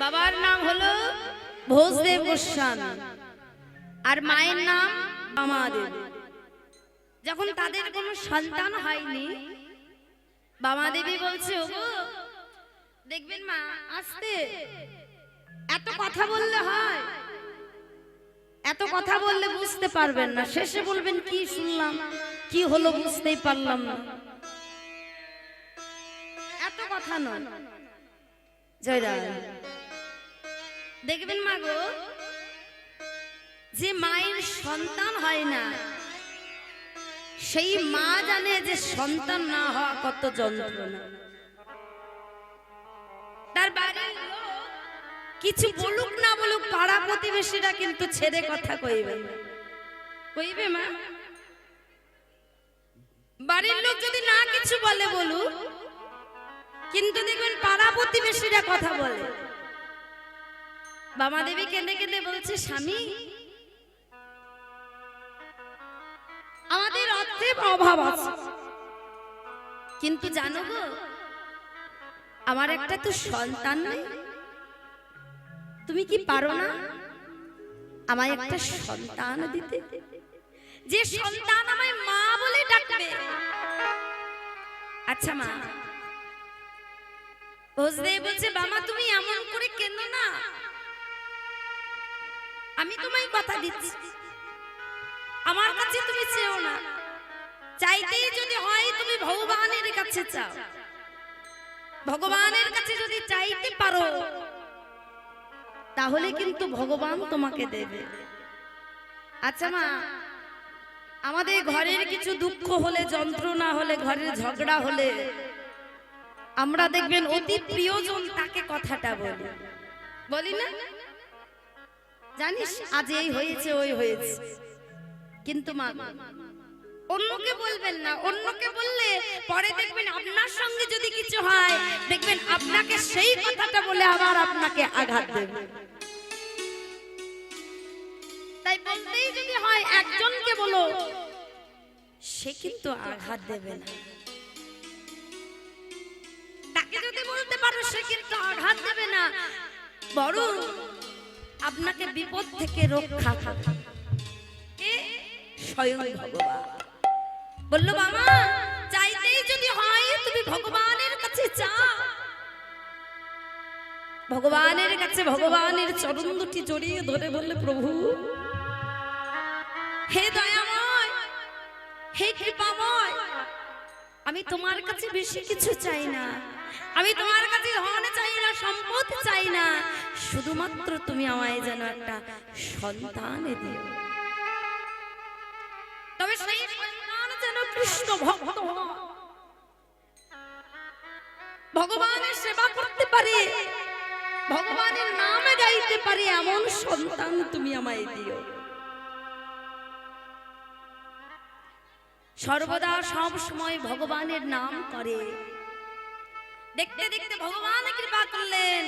বাবার নাম হলো ভোজদেব গোস্বামী আর মায়ের নাম বামাদেবী। যখন তাদের কোনো সন্তান হয়নি, বামাদেবী বলছে, ওগো দেখবেন মা, আস্তে এত কথা বললে হয়? এত কথা বললে বুঝতে পারবেন না, শেষে বলবেন কি শুনলাম, কি হলো বুঝতেই পারলাম না। এত কথা নয়। জয়রাম। দেখবেন মা গো, যে মায়ের সন্তান হয় না, সেই মা জানে যে সন্তান না হওয়া কত যন্ত্রণা। তার বাড়ির লোক কিছু বলুক না বলুক, পাড়া প্রতিবেশীরা কিন্তু ছেড়ে কথা কইবে। কইবে মা? বাড়ির লোক যদি না কিছু বলে বলুক, কিন্তু দেখবেন পাড়া প্রতিবেশীরা কথা বলে। বামাদেবী কেঁদে কেঁদে বলছে, স্বামী আমাদের অর্থের অভাব আছে, কিন্তু জানো গো, আমার একটা তো সন্তান নেই। তুমি কি পারো না আমায় একটা সন্তান দিতে, যে সন্তান আমায় মা বলে ডাকবে? আচ্ছা মা। ভোজদেব বলছে, বামা তুমি এমন করে কেন না, আমি তোমায় কথা দিচ্ছি, আমার কাছে তুমি চেও না। চাইতেই যদি হয় তুমি ভগবানের কাছে চাও। ভগবানের কাছে যদি চাইতে পারো, তাহলে কিন্তু ভগবান তোমাকে দেবে। আচ্ছা মা, আমাদের ঘরের কিছু দুঃখ হলে, যন্ত্রণা হলে, ঘরের ঝগড়া হলে, আমরা দেখবেন অতি প্রিয়জন তাকে কথাটা বলি, বলি না? জানিস আজ এই হয়েছে, ওই হয়েছে, কিন্তু মা অন্যকে বলবেন না। অন্যকে বললে পরে দেখবেন আপনার সঙ্গে যদি কিছু হয়, দেখবেন আপনাকে সেই কথাটা বলে আবার আপনাকে আঘাত দেবে। তাই বলতেই যদি হয় একজনকে বলো, সে কিন্তু আঘাত দেবে না। তাকে যদি বলতে পারো, সে কিন্তু আঘাত দেবে না, বরং আপনাকে বিপদ থেকে রক্ষা করবে। কে? স্বয়ং ভগবান। বললো, বাবা চাইতেই যদি হয় তুমি ভগবানের কাছে চাও। ভগবানের কাছে ভগবানের চরণ দুটি জড়িয়ে ধরে বললে, প্রভু হে দয়াময়, হে কৃপাময়, আমি তোমার কাছে বেশি কিছু চাই না, আমি তোমার কাছে ধন চাই না, সম্পদ চাই না, শুধুমাত্র তুমি আমায় যেন একটা সন্তান দিও। তবে সেই সন্তান যেন কৃষ্ণ ভক্ত হয়, ভগবানের সেবা করতে পারে, ভগবানের নামে গাইতে পারে, এমন সন্তান তুমি আমায় দিও। সর্বদা সব সময় ভগবানের নাম করে। দেখতে দেখতে ভগবান কৃপা করলেন,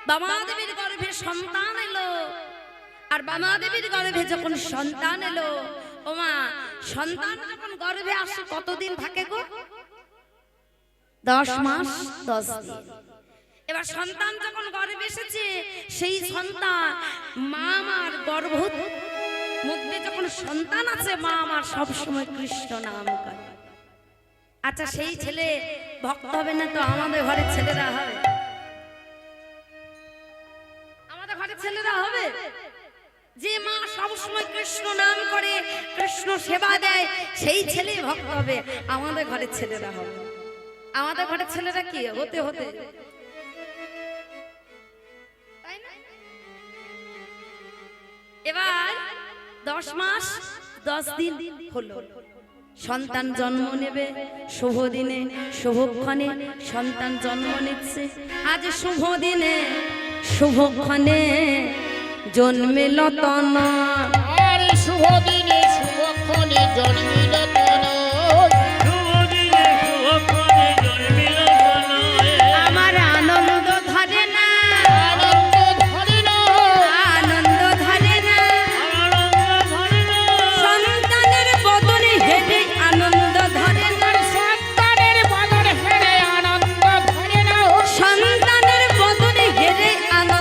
বামাদেবীর গর্ভে সন্তান এলো। আর বামাদেবীর গর্ভে যখন সন্তান এলো, ওমা সন্তান যখন গর্ভে আসে কতদিন থাকে গো? 10 মাস 10 দিন। এবার সন্তান যখন গর্ভে এসেছে, সেই সন্তান মা আমার গর্ভ মধ্যে যখন সন্তান আছে, মা আমার সব সময় কৃষ্ণ নাম করে। আচ্ছা সেই ছেলে ভক্ত হবে না তো আমাদের ঘরের ছেলেরা হবে? আমাদের ঘরের ছেলেরা হবে? যে মা সব সময় কৃষ্ণ নাম করে, কৃষ্ণ সেবা দেয়, সেই ছেলে ভক্ত হবে। আমাদের ঘরের ছেলেরা হবে? আমাদের ঘরের ছেলেরা কি হতে হতে, তাই না? এবার 10 মাস 10 দিন হলো, সন্তান জন্ম নেবে। শুভ দিনে শুভক্ষণে সন্তান জন্ম নিচ্ছে। আজ শুভ দিনে শুভক্ষণে জন্মিল তনয়, আর শুভ দিনে শুভক্ষণে জন্মিল তনয়, শুভ দিনে শুভক্ষণে জন্মিল তনয়। আমার আনন্দ ধরে না, আনন্দ ধরে না, আনন্দ ধরে না, আনন্দ ধরে না, সন্তানের বদনে হেঁটে আনন্দ ধরে না, সন্তানের বদনে হেরে আনন্দ ধরে না, সন্তানের বদনে হেঁটে আনন্দ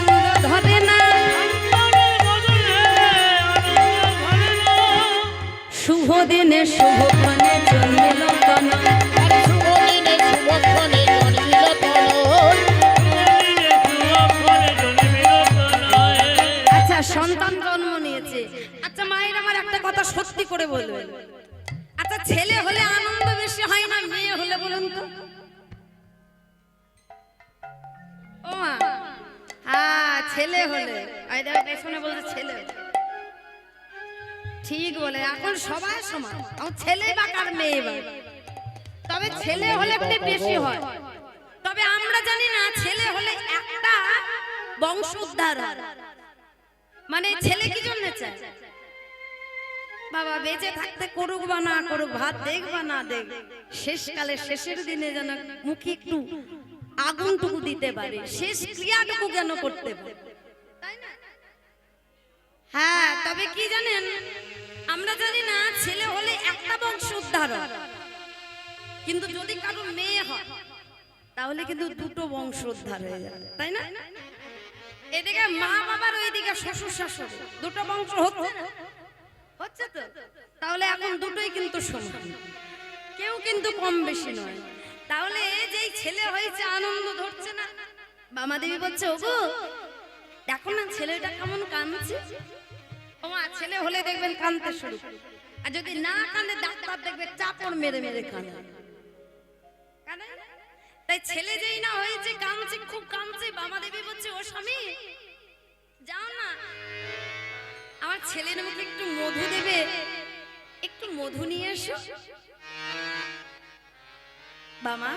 শুভক্ষণে জন্মিল তনয়। আর শুভ দিনে শুভক্ষণে জন্মিল তনয়। আচ্ছা সন্তান জন্ম নিয়েছে, আচ্ছা মায়ের আমার একটা কথা সত্যি করে বলবেন, আচ্ছা ছেলে হলে আনন্দ বেশি হয় না মেয়ে হলে বলুন তো? ও মা, হ্যাঁ ছেলে হলে, আই দেখো পেছনে বলছে ছেলে, ঠিক বলে, এখন সবাই সমান, এখন ছেলে বা কার মেয়ে বা, তবে ছেলে হলে একটু বেশি হয়। তবে আমরা জানি না ছেলে হলে একটা বংশ উদ্ধার হয়। মানে ছেলে কি জন্য চায়? বাবা বেঁচে থাকতে করুক বা না করুক, ভাত দেখ বা না দেখ, শেষকালে শেষের দিনে যেন মুখে একটু আগুনটুকু দিতে পারে, শেষ ক্রিয়াটুকু যেন করতে পারে, তাই না? হ্যাঁ, তবে কি জানেন, আমরা জানি না ছেলে হলে একটা বংশ উদ্ধার হয়, কিন্তু যদি কারো মেয়ে হয় তাহলে কিন্তু দুটো বংশ উদ্ধার হয়ে যাবে, তাই না? এদিকে মা বাবার ওইদিকে শ্বশুর শাশুড়ি, দুটো বংশ হচ্ছে না? হচ্ছে তো, তাহলে এখন দুটোই কিন্তু সমান, কেউ কিন্তু কম বেশি নয়। তাহলে যেই ছেলে হয়েছে আনন্দ ধরছে না, বামা দেবী বলছে ওগো দেখো না ছেলেটা কেমন কাঁদছে। ও মা, ছেলে হলে দেখবেন কাঁদতে শুরু, আর যদি না কাঁদে ডাক্তার দেখবে চাপড় মেরে মেরে কাঁদে। তাই ছেলে যেই না হয়েছে কাঁদছে, খুব কাঁদছে, বামা দেবী বলছে ও স্বামী যাও না আমার ছেলের মুখে একটু মধু দেবে, একটু মধু নিয়ে এসো। বামা,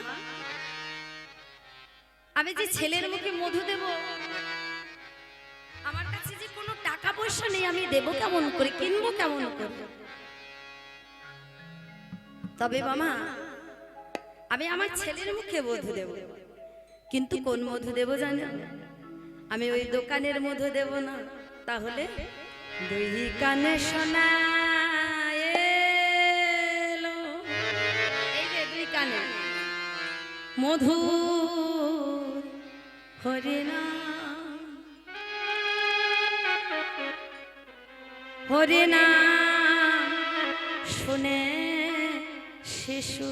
আমি যে ছেলের মুখে মধু দেব, আমার কাছে যে কোনো টাকা পয়সা নেই, আমি দেব কেমন করে, কিনবো কেমন করে? তবে বামা আমি আমার ছেলের মুখে মধু দেব, কিন্তু কোন মধু দেব জানেন? আমি ওই দোকানের মধু দেব না, তাহলে দুই কানে শোনা এলো, এই যে দুই কানে মধু হরিনাম হরিনাম শুনে শিশু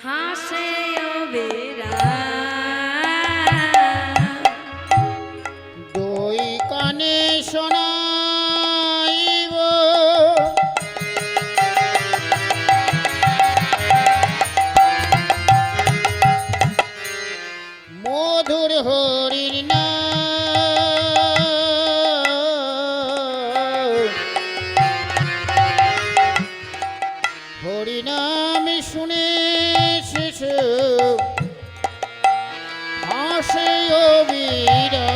হাসে বেরা। দুই কানে শোনাইব মধুর হরির নাম, হরিনাম শুনে শিশু হাসে অবিরা।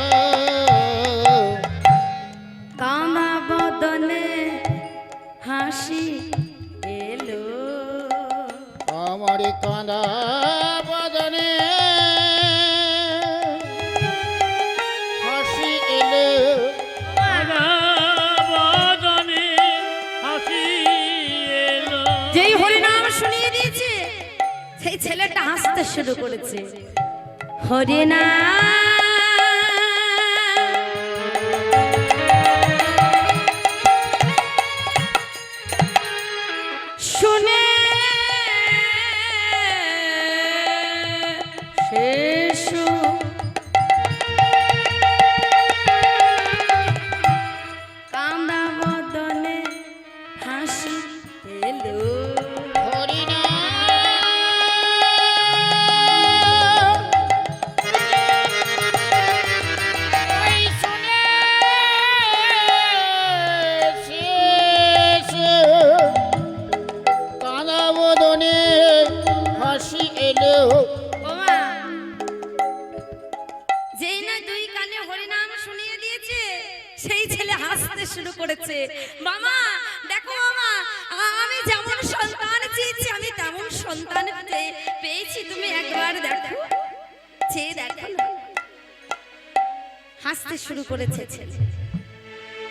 কানা বদনে হাসি এলো, আমার কাঁদা বদনে হাসি এলো, যেই হরিনাম শুনিয়ে দিয়েছে সেই ছেলেটা হাসতে শুরু করেছে। হরিনাম শুনে শিশু কাঁদা বদনে হাসি এলো। ওমা, যেই না দুই কানে হরিনাম শুনিয়ে দিয়েছে সেই ছেলে হাসতে শুরু করেছে। মামা দেখো মামা, আমি যেমন সন্তান চেয়েছি আমি তেমন সন্তান পেয়েছি, তুমি একবার দেখো, চেয়ে দেখো না। হাসতে শুরু করেছে ছেলে।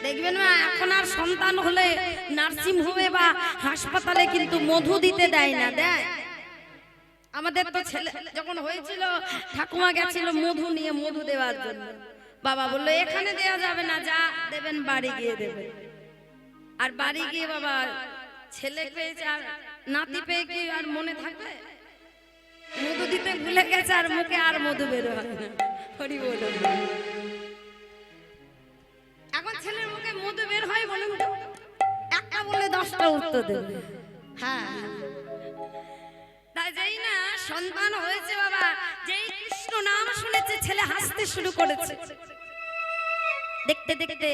দেখবেন না এখন আর সন্তান হলে নার্সিং হোমে বা হাসপাতালে কিন্তু মধু দিতে দেয় না, দেয়? আমাদের তো ছেলে যখন হয়েছিল ঠাকুমা গেছিল মধু নিয়ে মধু দেওয়ার জন্য, বাবা বললো এখানে দেয়া যাবে না, যা দেবেন বাড়ি গিয়ে দেবেন। আর বাড়ি গিয়ে বাবা ছেলে পেয়েছে আর নাতি পেয়ে কি আর মনে থাকবে? মধু দিতে ভুলে গেছে আর মুখে আর মধু বের হয় না। হরি বল। এখন ছেলের মুখে মধু বের হয় বলুন তো? একটা বলে 10টা উত্তর দেবে। হ্যাঁ, তাই যেই না সন্তান হয়েছে বাবা, যেই কৃষ্ণ নাম শুনেছে ছেলে হাসতে শুরু করেছে। দেখতে দেখতে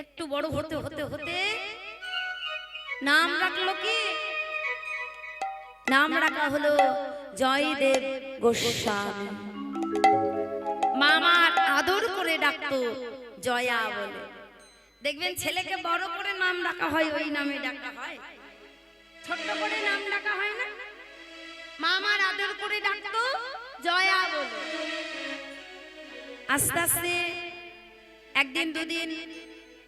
একটু বড় হতে হতে হতে নাম রাখলো কি? নাম রাখা হলো জয়দেব গোস্বামী। মামার আদর করে ডাকতো জয়া বলে। দেখবেন ছেলেকে বড় করে নাম রাখা হয়, ওই নামে ডাকা হয়। ছোট করে নাম ডাকা হয় না। মামার আদর করে ডাকতো জয়া বলে। আস্তে আস্তে একদিন দুদিন,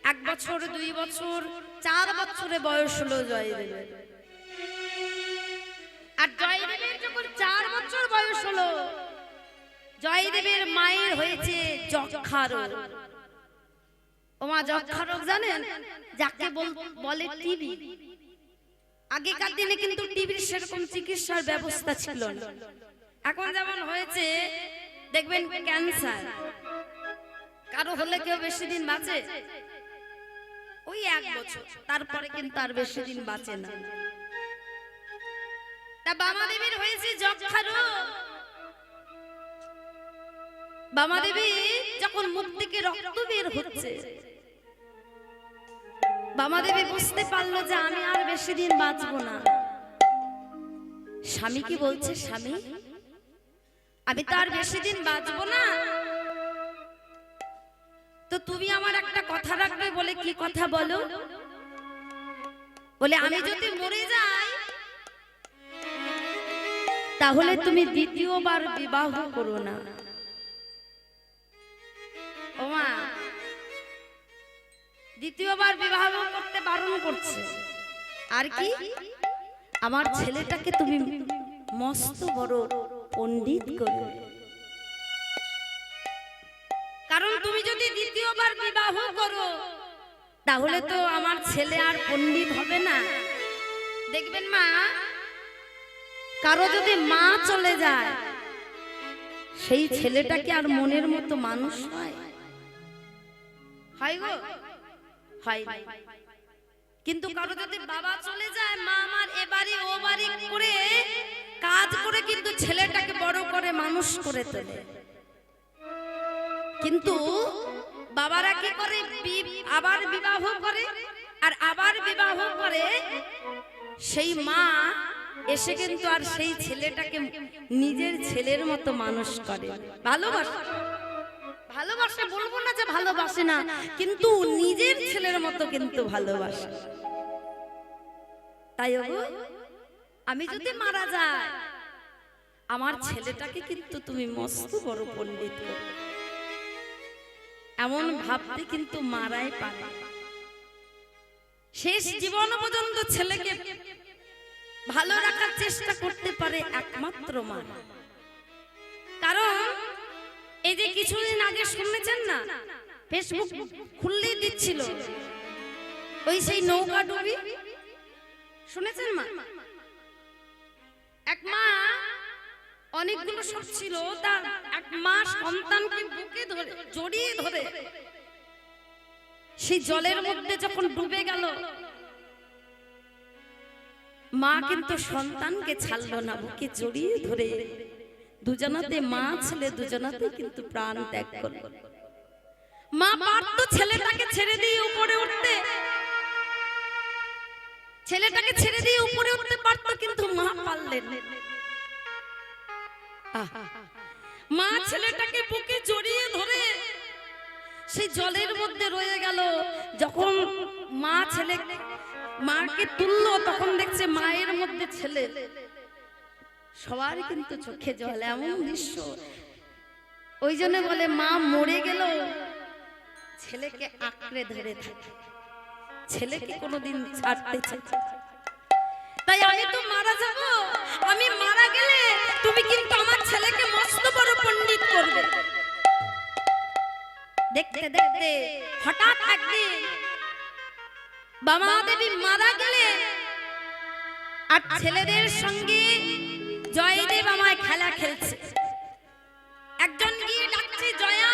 1 বছর 2 বছর 4 বছরে বয়স হলো জয়দেবের। আর জয়দেবের যখন 4 বছর বয়স হলো, জয়দেবের মায়ের হয়েছে যক্ষা রোগ। ওমা যক্ষা রোগ জানেন? যাকে বলে টিবি। আগেকার দিনে কিন্তু টিবির সেরকম চিকিৎসার ব্যবস্থা ছিল না। এখন যেমন হয়েছে দেখবেন ক্যান্সার, কারো হলে কেউ বেশি দিন বাঁচে? ওই 1 বছর, তারপরে কিন্তু আর বেশি দিন বাঁচে না। তা বামাদেবীর হয়েছে যক্ষা রোগ। বামাদেবী যখন মুখ থেকে রক্ত বের হচ্ছে, বামাদেবী বুঝতে পারলো যে আমি আর বেশি দিন বাঁচবো না। স্বামী কি বলছে, স্বামী আমি তো আর বেশি দিন বাঁচবো না, তো তুমি আমার একটা কথা রাখবে। বলে কি কথা বলো? বলে আমি যদি মরে যাই তাহলে তুমি দ্বিতীয়বার বিবাহ করো না। ওমা দ্বিতীয়বার বিবাহ করতে বারণ করছে। আর কি? আমার ছেলেটাকে তুমি মস্ত বড় পণ্ডিত করবে। কারণ তুমি যদি দ্বিতীয়বার বিবাহ করো তাহলে তো আমার ছেলে আর পণ্ডিত হবে না। দেখবেন মা, কারো যদি মা চলে যায় সেই ছেলেটাকে আর মনের মতো মানুষ হয়? হয় গো, হয়। কিন্তু কারো যদি বাবা চলে যায়, মা আমার এ বাড়ি ও বাড়ি করে কাজ করে কিন্তু ছেলেটাকে বড় করে মানুষ করে তোলে। কিন্তু বাবারা কি করে? আবার বিবাহ করে, আর আবার বিবাহ করে সেই মা এসে কিন্তু আর সেই ছেলেটাকে নিজের ছেলের মতো মানুষ করে। ভালোবাসে, ভালোবাসে বলবো না যে ভালোবাসে না, কিন্তু নিজের ছেলের মতো কিন্তু ভালোবাসে। তাই আমি যদি মারা যাই, আমার ছেলেটাকে কিন্তু তুমি মস্ত বড় পণ্ডিত করবে, এমন ভাবতে কিন্তু মারাই পারে। শেষ জীবন পর্যন্ত ছেলেকে ভালো রাখার চেষ্টা করতে পারে একমাত্র মা। কারণ এই যে কিছুদিন আগে শুনেছেন না, ফেসবুক খুললেই দিচ্ছিল ওই সেই নৌকা ডুবি, শুনেছেন মা? এক মা অনেকগুলো সব ছিল, তার এক মা সন্তানকে বুকে ধরে জড়িয়ে ধরে সেই জলের মধ্যে যখন ডুবে গেল, মা কিন্তু সন্তানকে ছাড়লো না, বুকে জড়িয়ে ধরে দুজনাতে, মা ছেলে দুজনাতে কিন্তু প্রাণ ত্যাগ করলো। মা পারতো ছেলেটাকে ছেড়ে দিয়ে উপরে উঠতে, ছেলেটাকে ছেড়ে দিয়ে উপরে উঠতে পারতো, কিন্তু মা পারলেন না। মা ছেলেটাকে বুকে জড়িয়ে ধরে সেই জলের মধ্যে রয়ে গেল। যখন মা ছেলে মাকে তুললো, তখন দেখছে মায়ের মধ্যে ছেলে। সবার কিন্তু চোখে জল, এমন দৃশ্য। ওই জন্য বলে মা মরে গেল ছেলেকে আঁকড়ে ধরে থাকে, ছেলেকে কোনোদিন ছাড়তে চায়। তাই আমি তো মারা যাব, আমি মারা গেলে তুমি কিন্তু আমার ছেলেকে মস্ত বড় পণ্ডিত করবে। দেখতে দেখতে হঠাৎ একদিন বামা দেবী মারা গেলে আর ছেলেদের সঙ্গে জয়দেব আমায় খেলা খেলছে। একজন গিয়ে ডাকছে, জয়া,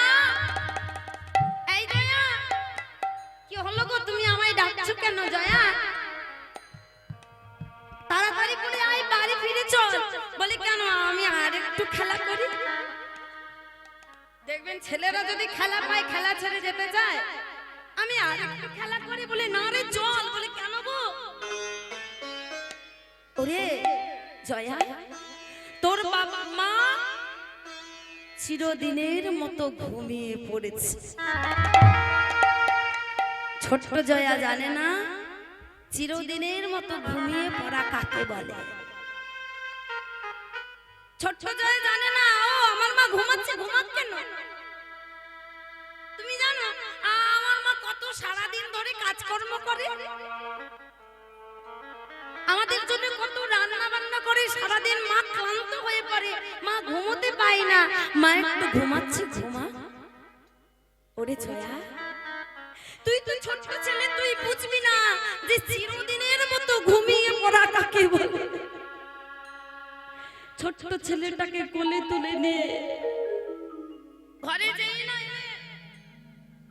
এই জয়া, কি হলো গো, তুমি আমায় ডাকছো কেন জয়া? তাড়াতাড়ি করে আয়, বাড়ি ফিরে চল। বলে কেন, আমি আর একটু খেলা করি। দেখবেন ছেলেরা যদি খেলা পায় খেলা ছেড়ে যেতে চায়। আমি আর একটু খেলা করি। বলে না রে চল। বলে কেন গো? ওরে জয়া, তোর বাবা মা চিরদিনের মতো ঘুমিয়ে পড়েছে। ছোট্ট জয়া জানে না চিরদিনের মতো ঘুমিয়ে পড়া কাকে বলে। ছোট্ট জয়া জানে না ও আমার মা ঘুমাচ্ছে, ঘুমাক কেন? তুমি জানো আমার মা কত সারাদিন ধরে কাজকর্ম করে, আমাদের জন্য কত রান্না বান্না করে। সারাদিন মা ক্লান্ত হয়ে পড়ে, মা ঘুমোতে পায় না। মা একটু ঘুমাচ্ছে, ঘুমা। ওরে জয়া, তুই তো ছোট্ট ছেলে, তুই বুঝবি না যে চিরদিনের মতো ঘুমিয়ে পড়া কাকে বলে। ছোট্ট ছেলেটাকে কোলে তুলে নে। ঘরে যেই না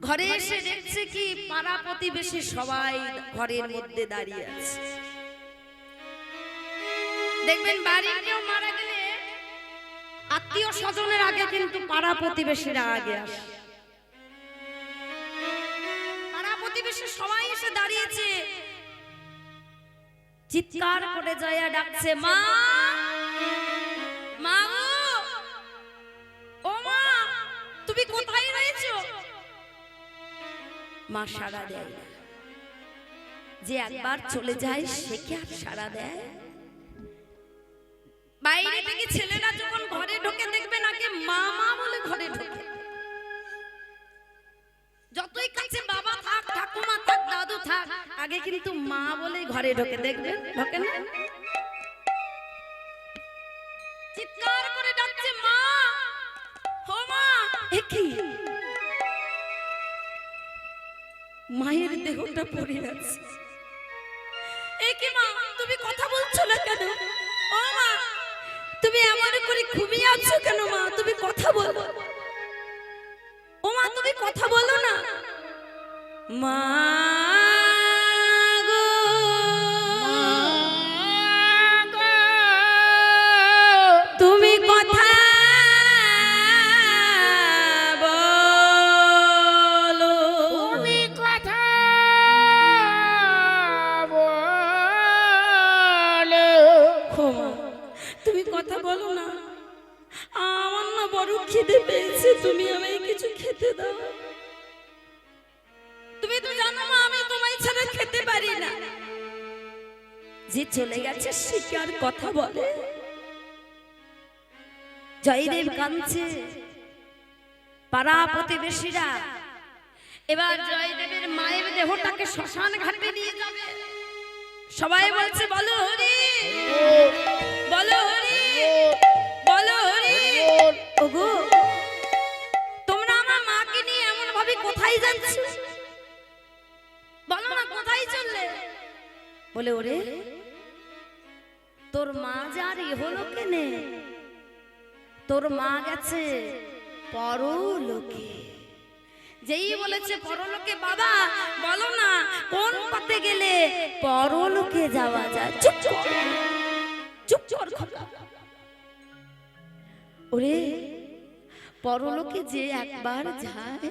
ঘরে এসে দেখছে কি পাড়া প্রতিবেশী সবাই ঘরের মধ্যে দাঁড়িয়ে আছে। দেখবেন বাড়ির কেউ মারা গেলে আত্মীয় স্বজনের আগে কিন্তু পাড়া প্রতিবেশীরা আগে আসে। পাড়া প্রতিবেশী সবাই এসে দাঁড়িয়েছে, চিৎকার করে জয়া ডাকছে, মা, মা ও মা, তুমি কোথায় রয়েছো? মা সাড়া দেয় না। যে একবার চলে যায় সে কি আর সাড়া দেয়? বাইরে থেকে ছেলেরা যখন ঘরে ঢোকে দেখবেন আগে মা মা বলে ঘরে ঢোকে। যতই কাছে বাবা থাক, ঠাকুমা থাক, দাদু থাক, আগে কিন্তু মা বলে ঘরে ঢোকে। দেখবেন ঢোকে না? চিৎকার করে ডাকছে, মা, ও মা। কি মায়ের দেহটা পড়ে আছে। কি মা, তুমি কথা বলছো না কেন? ও মা, তুমি এমন করে ঘুমিয়ে আছো কেন? মা, তুমি কথা বলো। ও মা, তুমি কথা বলো না। মা গো, তুমি কথা বলো। তুমি কথা বলো। তুমি কথা বলো না। আমার না বড় খিদে পেয়েছে, তুমি আমায় কিছু খেতে দাও। তুমি তো জানো মা, আমি তোমায় ছাড়া খেতে পারি না। যে চলে গেছে সে কি আর কথা বলে? জয়দেব কাঁদছে, পাড়া প্রতিবেশীরা এবার জয়দেবের মায়ের দেহটাকে শ্মশান ঘাটে নিয়ে যাবে। সবাই বলছে, বলো হরি, বলো হরি, বলো হরি। ওগো, তোমরা আমার মাকে নিয়ে এমন ভাবে কোথায় যাচ্ছ? বলো না, কোথায় চললে? বলে, ওরে তোর মা যার হলো কেনে, তোর মা গেছে পরলোকে। যেই বলেছে পরলোকে, বাবা বলো না কোন পথে গেলে পরলোকে যাওয়া যায়? চুপ চুপ চুপ চুপ। ওরে, পরলোকে যে একবার যায়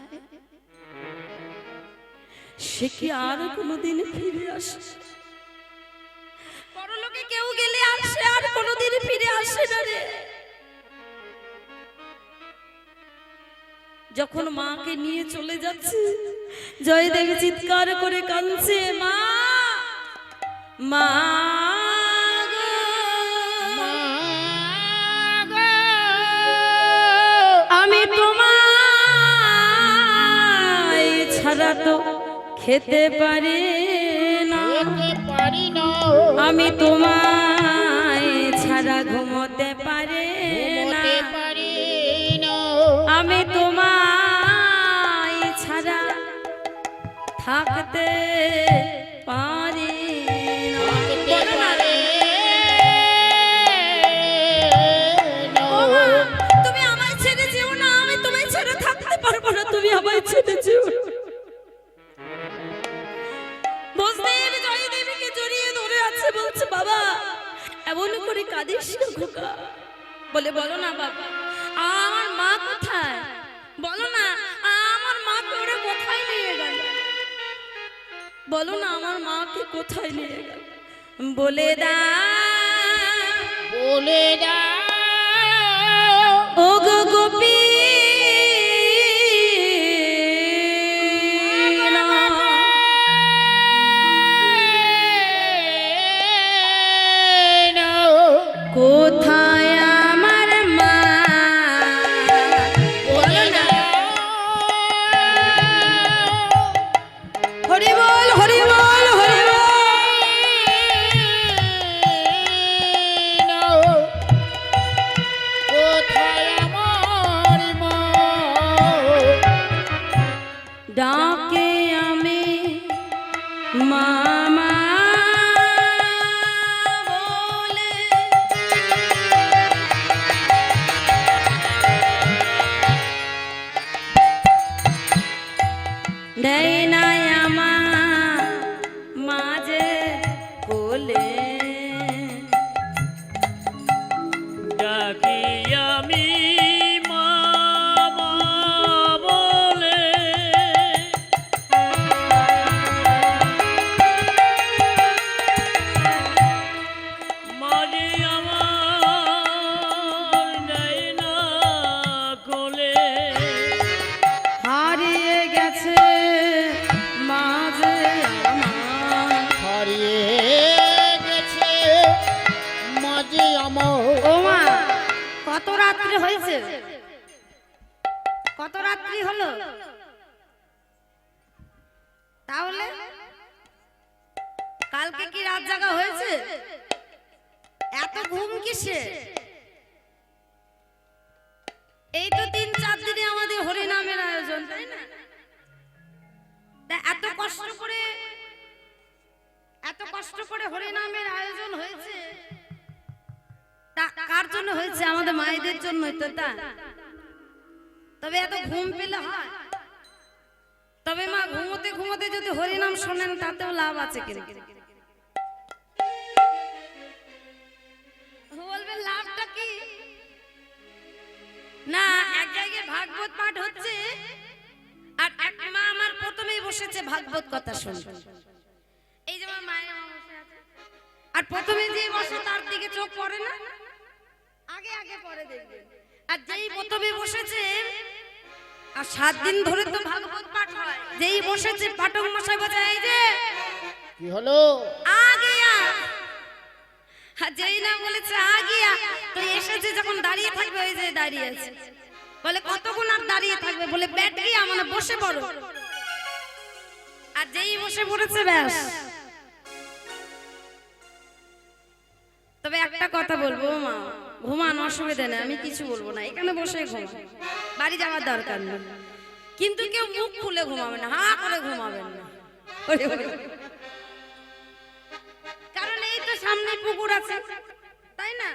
সে কি আর কোনোদিন ফিরে আসে? পরলোকে কেউ গেলে আসে, আর কোনোদিন ফিরে আসে না রে। যখন মাকে নিয়ে চলে যাচ্ছে, জয়দেব চিৎকার করে কাঁদছে, মা, মা আমি তোমায় ছাড়া তো খেতে পারি না, আমি তোমায় ছাড়া ঘুমোতে পারি না, আমি তোমায় ছাড়া থাকতে পারি না। তুমি আমায় ছেড়েছো। বসদেব জয় দেবীকে জড়িয়ে ধরে আছে, বলছে বাবা এমন করে কাঁদিস না খোকা। বলে বলো না বাবা আমার মা কোথায়, বলো না আমার মাকে ওরা কোথায় নিয়ে গেল, বলো না আমার মাকে কোথায় নিয়ে গেল, বলে দাও ও গো গোপী কোথায় আমার মা, বলো না। হরি বল হরি বল হরি বল। ডাকে আমি মামা বলে, দেয় নাই আমার মাঝে কোলে, ডাকি আমি মামা বলে, মাঝে আমার নেয় না কোলে, হারিয়ে গেছে মাঝে আমার। ও মা কত রাত্রি হয়েছে, কত রাত্রি হলো, তাহলে কালকে কি রাত জাগা হয়েছে, এত ঘুম কিসে? এই তো 3-4 দিনে আমাদের হরিনামের আয়োজন, তাই না? তা এত কষ্ট করে হরিনামের আয়োজন হয়েছে, তা কার জন্য হয়েছে? আমাদের মায়েদের জন্যই তো। তা তবে এত ঘুম পেলে হয়? তবে মা ঘুমোতে ঘুমোতে যদি হরিনাম শোনেন তাতেও লাভ আছে কিনা বলবেন, লাভটা কি? না, এক জায়গায় ভাগবত পাঠ হচ্ছে আর এক মা আমার প্রথমেই বসেছে ভাগবত কথা শুনতে। এই যে আমার মায়ের মা বসে আছে, আর প্রথমে যে বসে তার দিকে চোখ পড়ে না, আগে আগে পড়ে দেখবেন। আর যেই প্রথমে বসেছে, আর 7 দিন ধরে তো ভাগবত পাঠ হয়, যেই বসেছে পাঠক মশাই বলে এই যে কি হলো? আগিয়া, আর যেই না বলেছে আগিয়া তো এসেছে, যখন দাঁড়িয়ে থাকবে ওই যে দাঁড়িয়ে আছে, বলে কতক্ষণ আর দাঁড়িয়ে থাকবে, বলে ব্যাট গিয়া মানে বসে পড়ো। আর যেই বসে পড়েছে ব্যাস। তবে একটা কথা বলবো মা, ঘুমান অসুবিধা নেই, আমি কিছু বলবো না, এখানে বসে ঘুমান, বাড়ি যাওয়ার দরকার নেই, কিন্তু কেউ মুখ খুলে ঘুমাবেন না, হা করে ঘুমাবেন না। কারণ এই তো সামনে পুকুর আছে, তাই না?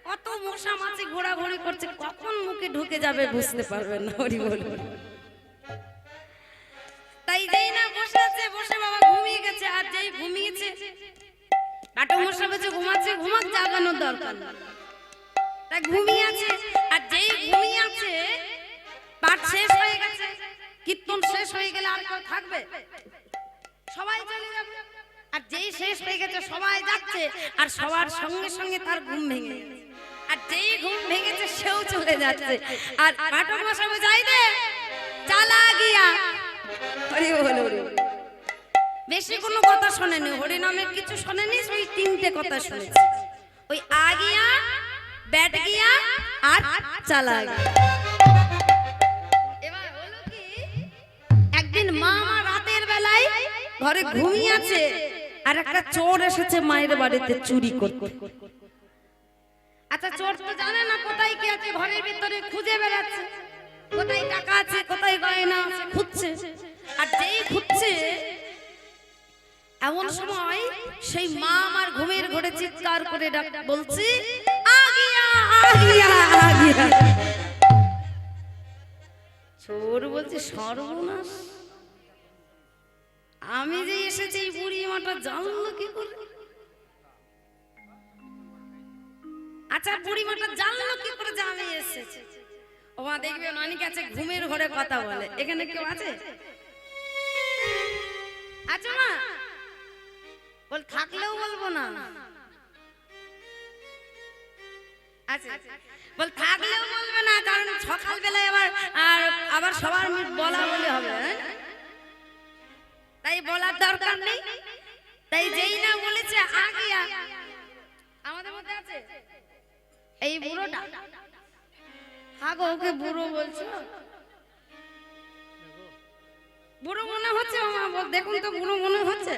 কত মশা মাছি ঘোরাঘুরি করছে, কখন মুখে ঢুকে যাবে বুঝতে পারবেন না। হরি বল। তাই যেই না বসে আছে, বসে বাবা ঘুমিয়ে গেছে, আর যেই ঘুমিয়েছে পাঠক মশাই বলছে ঘুমাচ্ছে, ঘুমাক, জাগানোর দরকার নেই, তাই ঘুমিয়ে আছে। আর যেই ঘুমিয়ে আছে পাঠ শেষ হয়ে গেছে, কীর্তন শেষ হয়ে গেলে আর কেউ থাকবে? সবাই চলে যাবে। আর যেই শেষ হয়ে গেছে সবাই যাচ্ছে, আর সবার সঙ্গে সঙ্গে তার ঘুম ভেঙে গেছে, আর যেই ঘুম ভেঙেছে সেও চলে যাচ্ছে। আর পাঠক মশাই যাই দে চালা গিয়া। হরি বল হরি বল। বেশি কোনো কথা শোনেনি, হরিনামের কিছু শোনেনি, ওই 3টে কথা শুনেছি, ওই আগিয়া, ব্যাট গিয়া আর চালা গিয়া। এবার হলো কি, একদিন মা আমার রাতের বেলায় ঘরে ঘুমিয়ে আছে, আর একটা চোর এসেছে মায়ের বাড়িতে চুরি করতে। আচ্ছা, চোর তো জানে না কোথায় কি আছে, ঘরের ভিতরে খুঁজে বেড়াচ্ছে, কোথায় টাকা আছে কোথায় গয়না আছে খুঁজছে। আর যেই খুঁজছে, এমন সময় সেই মা আমার ঘুমের ঘরে চিৎকার করে বলছে আগিয়া আগিয়া আগিয়া। চোর বলছে সর্বনাশ, আমি যে এসেছি এই বুড়ি মাটা জানলো কি করে? আচ্ছা বুড়ি মাটা জানলো কি করে যে আমি এসেছি? ও মা দেখবে অনেক আছে ঘুমের ঘরে কথা বলে, এখানে কেউ আছে? আচ্ছা মা বল, থাকলেও বলবো না। আচ্ছা বল থাকলেও বলবে না, কারণ সকাল বেলায় আবার সবার মুখ বলা বলে হবে, তাই বলার দরকার নেই। তাই যেই না বলেছে আগিয়া আমাদের মধ্যে আছে এই বুড়োটা। হাগো ওকে বুড়ো বলছো? বুড়ো মনে হচ্ছে মা, বল দেখুন তো বুড়ো মনে হচ্ছে।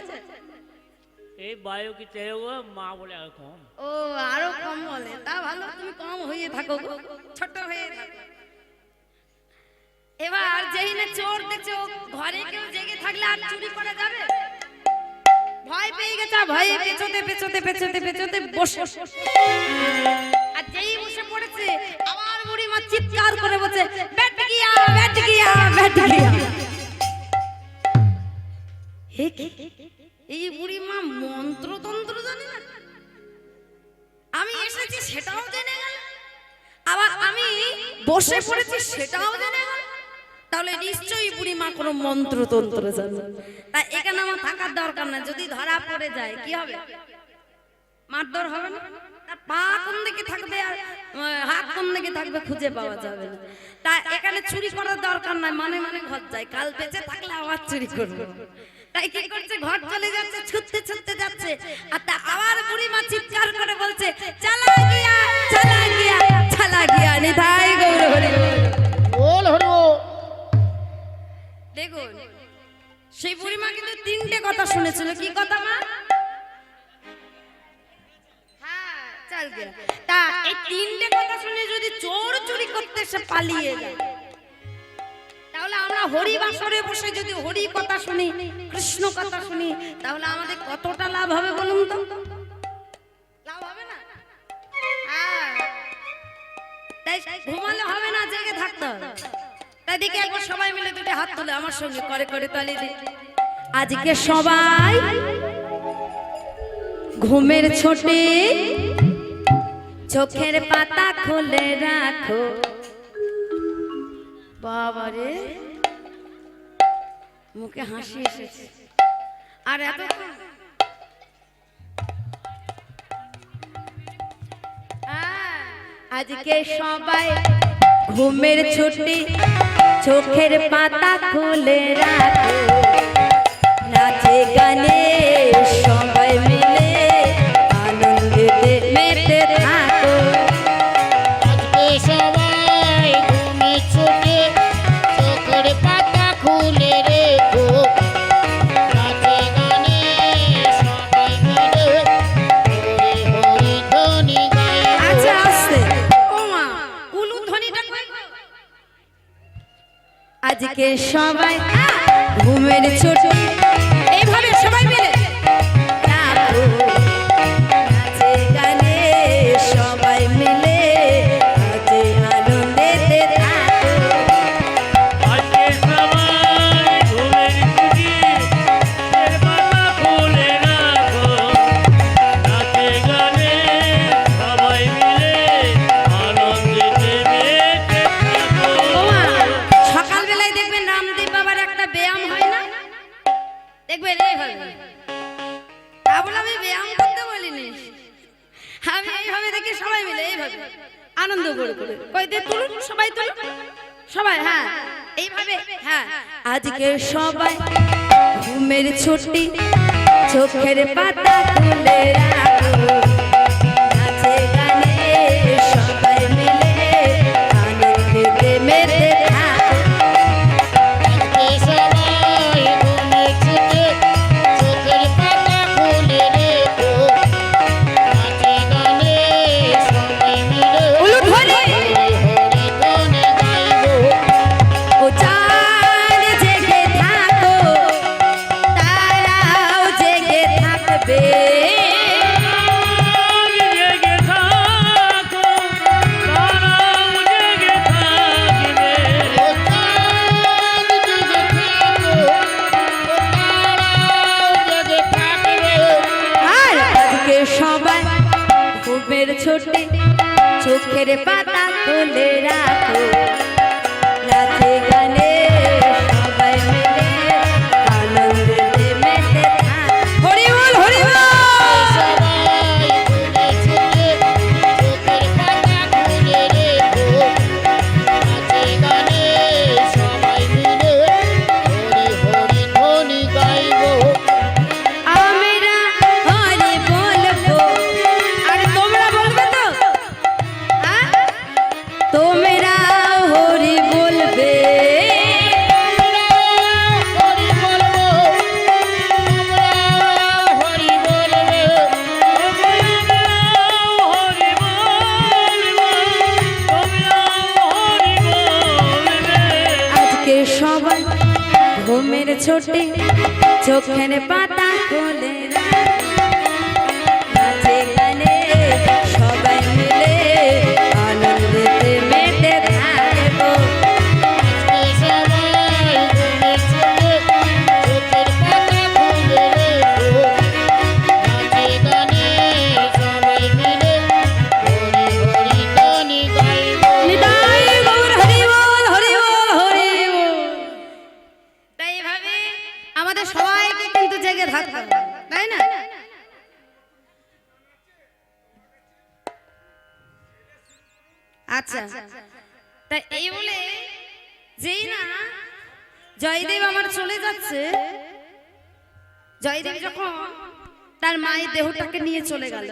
এই বায়ু কি চাই গো, মা বলে আর কম। ও আরো কম বলে, তা ভালো, তুমি কম হয়ে থাকো গো, ছোট হয়ে থাকো। এবার যেই না চোর দেখছে, ও ঘরে কেউ জেগে থাকলে আর চুরি করা যাবে? ভয় পেয়ে গেছে, ভয়ে পেছোতে পেছোতে পেছোতে পেছোতে বসে, আর যেই বসে পড়েছে আমার বুড়ি মা চিৎকার করে বলছে বেট গিয়া বেট গিয়া বেট গিয়া। এই বুড়ি মা মন্ত্র তন্ত্র জানে না, আমি এসেছি সেটাও জেনে গেল, আবার আমি বসে পড়েছি সেটাও জেনে গেল, তাহলে নিশ্চয়ই বুড়ি মা কোনো মন্ত্র তন্ত্র জানে। তাই এখানে আমার থাকার দরকার না, যদি ধরা পড়ে যায় কি হবে? মারধর হবে না? তার পা কোন দিকে থাকবে আর হাত কোন দিকে থাকবে খুঁজে পাওয়া যাবে না। তাই এখানে চুরি করার দরকার নাই, মানে মানে ঘর যায়, কাল বেঁচে থাকলে আবার চুরি করবে। তাই কি করছে, ঘর চলে যাচ্ছে, ছুটতে ছুটতে যাচ্ছে, আর তা আবার বুড়ি মা চিৎকার করে বলছে চালা গিয়া চালা গিয়া চালা গিয়া নিতাই গৌর হরি বল হরি বল। দেখুন সেই বুড়ি মা কিন্তু তিনটে কথা শুনেছিল। কি কথা মা? হ্যাঁ চল গিয়া। তা এই তিনটে কথা শুনে যদি চোর চুরি করতে সে পালিয়ে যায়, তাহলে আমরা হরি বাসরে বসে যদি হরি কথা শুনি, কৃষ্ণ কথা শুনি, তাহলে আমাদের কতটা লাভ হবে বলুন তো? লাভ হবে না? হ্যাঁ, তাই ঘুমালে হবে না, জেগে থাকতে হবে। তাই দেখি একবার সবাই মিলে দুটো হাত তুলে আমার সঙ্গে করে করে তালি দি। আজকে সবাই ঘুমের ছোটে চোখের পাতা খুলে রাখো। বাবারে মুখে হাসি এসেছে, আর এত আজকে সবাই ঘুমের ছুটি চোখের পাতা খুলে রাখো, নাচে গানে সবাই মিলে আনন্দে মেতে থাকো। আজকে সবাই ঘুমে ছুটে চোখের পাতা খুলে রেখো, নাচে গানে সবাই মিলে হরি হরি ধ্বনি গাইবো। আচ্ছা আসছে ও মা, উলু ধ্বনিটা কই গো? আজকে সবাই ঘুমের ছুটি এইভাবে সবাই মিলে রাখো, নাচে গানে সবাই মিলে আজে আনন্দেতে থাকো। আজকে সবাই ঘুমের ছুটি চোখের পাতা খুলে রাখো, নাচে গানে সবাই মিলে আনন্দেতে মেতে থাকো। ওমা, সকালবেলায় দেখবেন রামদেব বাবার একটা ব্যায়াম হয় না, দেখবেন এইভাবে। তা বলে আমি ব্যায়াম করতে বলিনি, আমি এইভাবে দেখি সবাই মিলে এইভাবে আনন্দ করে করে কইতে তুলুন, সবাই তুলুন সবাই, হ্যাঁ এইভাবে। হ্যাঁ আজকে সবাই ঘুমের ছুটি চোখের পাতা খুলে রাখো, নাচে গানে সবাই মিলে আনন্দে মেতে থাকো। আজকে সবাই ঘুমে ছুটে চোখের পাতা খুলে রেখো, নাচে গানে সবাই মিলে উলু ধ্বনি হরি হরি ধ্বনি গাইবো। ও চাঁদ জেগে থাকো, তারাও জেগে থাকবে, ছোটে চোখের পাতা খুলে রাখো নাচে গানে সবাই মিলে আনন্দেতে মেতে থাক হরি বল হরি বল সবাই ঘুরে ছুটে চোখের পাতা খুলে রেখো নাচে গানে সবাই মিলে হরি হরি ধ্বনি গাইবো আমরা হরি বলবো আর তোমরা বলবে তো হ্যাঁ তোমরা হরি বলবে হরি বলবো হরি বলবে আজকে সবাই ঘুমের ছোটে চোখের পাতা খুলে নাচে গানে সবাই মিলে আনন্দেতে মেতে থাকবো সবাই ঘুরে ছুটে চোখের পাতা খুলে রেখো নাচে গানে সবাই মিলে হরি হরি ধ্বনি গাইবো নিতাই গৌর হরি বল হরি বল হরি বল তাই ভাবে আমাদের সবাইকে কিন্তু জেগে থাকতে হবে তাই না আচ্ছা তাই এই বলে যেই না জয়দেব আমার চলে যাচ্ছে জয়দেব যখন তার মায়ের দেহটাকে নিয়ে চলে গেল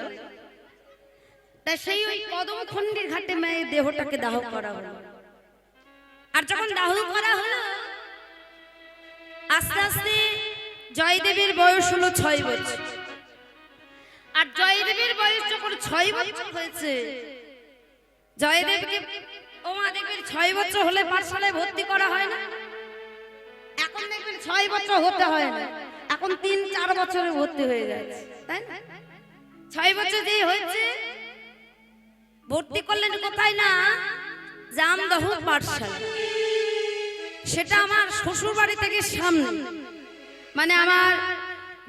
তাই সেই ওই কদমখণ্ডের ঘাটে মায়ের দেহটাকে দাহ করা হলো আর যখন দাহ করা হলো আস্তে আস্তে জয়দেবের বয়স হলো 6 বছর আর জয়দেবের বয়স যখন 6 বছর হয়েছে জয়দেবকে ও মা দেখবেন 6 বছর হলে পাঠশালায় ভর্তি করা হয় না এখন দেখবেন 6 বছর হতে হয় না এখন 3-4 বছরে ভর্তি হয়ে যাচ্ছে তাই না 6 বছর যে হয়েছে ভর্তি করলেন কোথায় না জামদহ পাঠশালা সেটা আমার শ্বশুর বাড়ি থেকে সামনে মানে আমার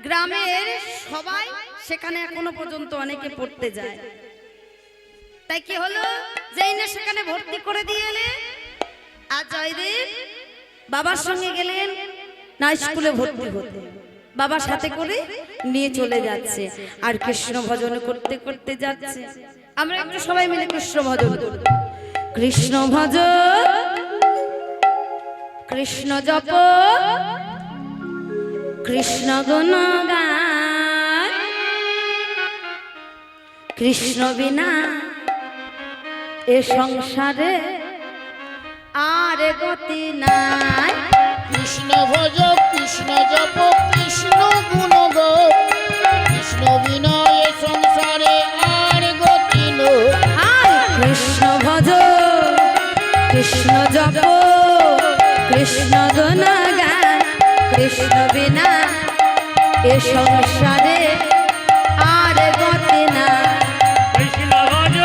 গ্রামের সবাই সেখানে এখনো পর্যন্ত অনেকে পড়তে যায় তাই কি হলো যেই না সেখানে ভর্তি করে দিয়ে এলে আর জয়দেব বাবার সঙ্গে গেলেন না স্কুলে ভর্তি হতে বাবার সাথে করে নিয়ে চলে যাচ্ছে আর কৃষ্ণ ভজন করতে করতে যাচ্ছে আমরা একটু সবাই মিলে কৃষ্ণ ভজন করব কৃষ্ণ ভজ কৃষ্ণ জপ কৃষ্ণ গুণগান কৃষ্ণ বিনা এ সংসারে আর গতি নাই কৃষ্ণ ভজ কৃষ্ণ জপ কৃষ্ণ গুণ গো কৃষ্ণ বিনয় সংসারে আর গতি নো আর কৃষ্ণ ভজ কৃষ্ণ জপ কৃষ্ণ গুণগান কৃষ্ণ বিনা এ সংসারে আর গতি না কৃষ্ণ ভজ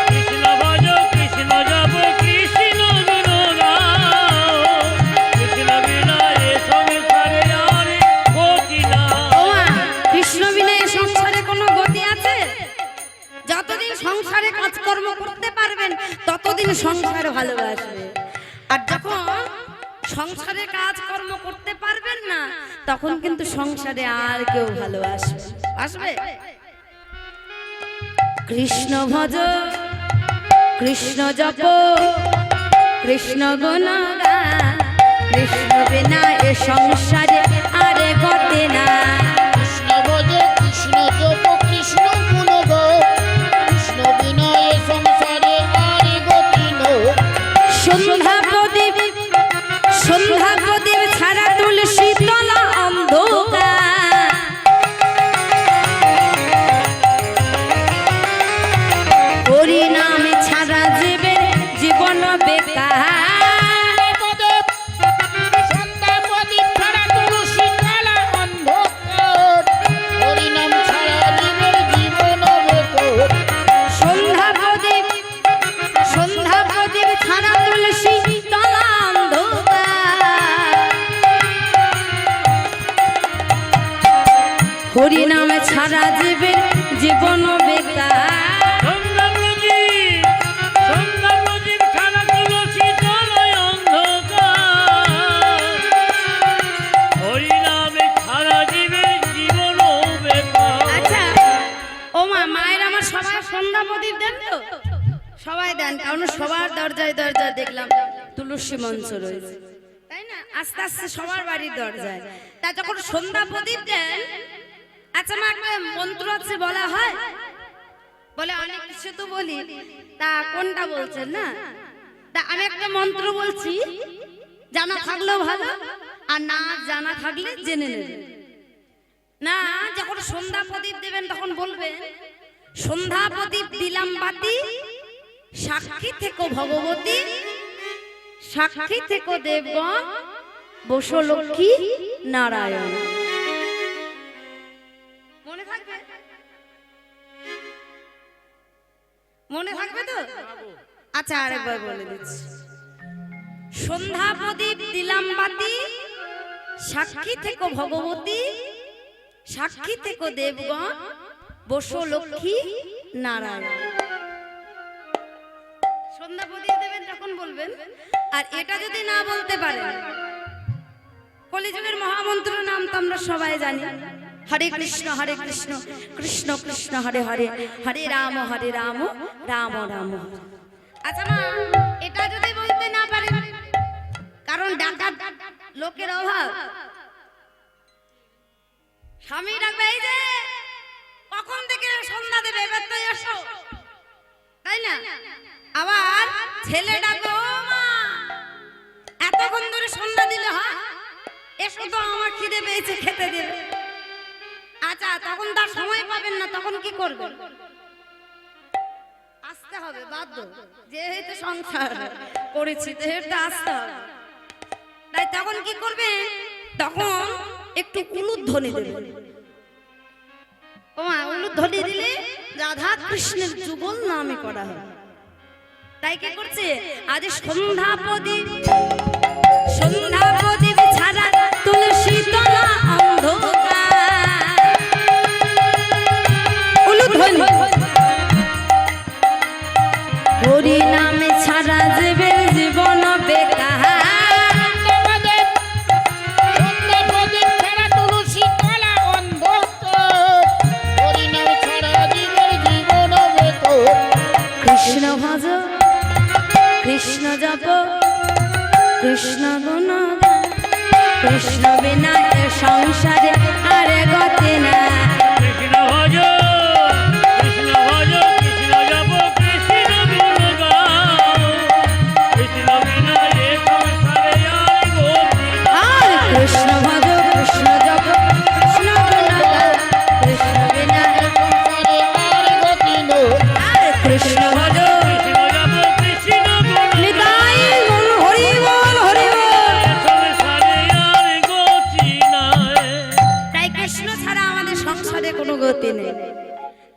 কৃষ্ণ ভজ কৃষ্ণ জপ কৃষ্ণ গুণ গাও কৃষ্ণ বিনা এ সংসারে আর গতি নাই। ওমা কৃষ্ণ বিনা এ সংসারে কোনো গতি আছে যতদিন সংসারে কাজকর্ম করতে পারবেন ততদিন সংসার ভালোবাসবে আর যখন সংসারে কাজকর্ম করতে পারবেন না তখন কিন্তু সংসারে আর কেউ ভালোবাসবে আসবে কৃষ্ণ ভজ কৃষ্ণ জপ কৃষ্ণ গুণগান কৃষ্ণ বিনা এ সংসারে আর গতি না কৃষ্ণ ভজ কৃষ্ণ জপ কৃষ্ণ গুণ গো কৃষ্ণ বিনয় সংসারে আর গতি নো সন্ধ্যা প্রদীপ ছাড়া তুলসী তলা অন্ধকার হরি নামে ছাড়া জীবন বেকার সন্ধ্যা প্রদীপ ছাড়া তুলসী তলা অন্ধকার হরিনাম ছাড়া জীবের জীবন বেকার সন্ধ্যা প্রদীপ ছাড়া তুলসী তলা অন্ধকার হরি নামে ছাড়া জীবন বেকার দরজায় দরজায় দেখলাম তুলসী মঞ্চ রয়েছে, তাই না? আস্তে আস্তে সবার বাড়ির দরজায়। তা যখন সন্ধ্যা প্রদীপ দেন, আচ্ছা মা একটা মন্ত্র আছে বলা হয়? বলে অনেক কিছু তো বলি, তা কোনটা বলছেন না? তা আমি একটা মন্ত্র বলছি, জানা থাকলেও ভালো, আর না জানা থাকলে জেনে নেবেন। না, যখন সন্ধ্যা প্রদীপ দেবেন তখন বলবেন, সন্ধ্যা প্রদীপ দিলাম বাতি, সাক্ষী থেকো ভগবতী, সাক্ষী থেকো দেবগণ, বসো লক্ষ্মী নারায়ণ। মনে থাকবে? মনে থাকবে তো? আচ্ছা আরেকবার বলে দিচ্ছি, সন্ধ্যা প্রদীপ দিলাম বাতি, সাক্ষী থেকো ভগবতী, সাক্ষী থেকো দেবগণ, বসো লক্ষ্মী নারায়ণ। সন্ধ্যা প্রদীপ দেবেন তখন বলবেন। আর এটা যদি না বলতে পারেন, কলিযুগের মহামন্ত্র নাম তো আমরা সবাই জানি, হরে কৃষ্ণ কৃষ্ণ কৃষ্ণ হরে হরে, হরে রাম রাম রাম হরে। আচ্ছা মা, এটা যদি বলতে না পারেন, কারণ ডাকাত লোকের অভাব, স্বামী ডাকবে, এই যে কখন থেকে সন্ধ্যা দেবে, এবার তো এসো, তাই না? আবার ছেলে ডাকবে, ও মা এতক্ষণ ধরে সন্ধ্যা দিলে হয়, এসো তো আমার খিদে পেয়েছে, খেতে দেবে। আচ্ছা তখন তার সময় পাবেন না, তখন কি করবেন? আসতে হবে, বাধ্য, যেহেতু সংসার করেছি যেহেতু আসতে হবে। তাই তখন কি করবে? তখন একটু উলুধ্বনি দেবেন। ও মা, উলুধ্বনি দিলে রাধা কৃষ্ণের যুগল নামে করা হয়। তাই কি করছে? আজ সন্ধ্যা প্রদীপ ছাড়া তুলসী তলা অন্ধকার, উলুধ্বনি হরি নামে ছাড়া জীবের জীবন বেকার। সন্ধ্যা প্রদীপ ছাড়া তুলসী তলা অন্ধকার, হরিনাম ছাড়া জীবের জীবন বেকার। কৃষ্ণ ভজ কৃষ্ণ জপ কৃষ্ণ গুণ গান, কৃষ্ণ বিনা এ সংসারে আর গতি না। কৃষ্ণ ভজ কৃষ্ণ ভজ, কৃষ্ণ জপ কৃষ্ণ গুণ গাও, কৃষ্ণ বিনা এ সংসারে আর গতি না। আর কৃষ্ণ ভজ কৃষ্ণ জপ কৃষ্ণ গুণ গান, কৃষ্ণ বিনা এ সংসারে আর গতি নয়। আর কৃষ্ণ ভজ কৃষ্ণ জপ কৃষ্ণ গুণ নিতাই গুণ হরি বল হরি বল। সংসারে আর গতি নাই। তাই কৃষ্ণ ছাড়া আমাদের সংসারে কোনো গতি নেই।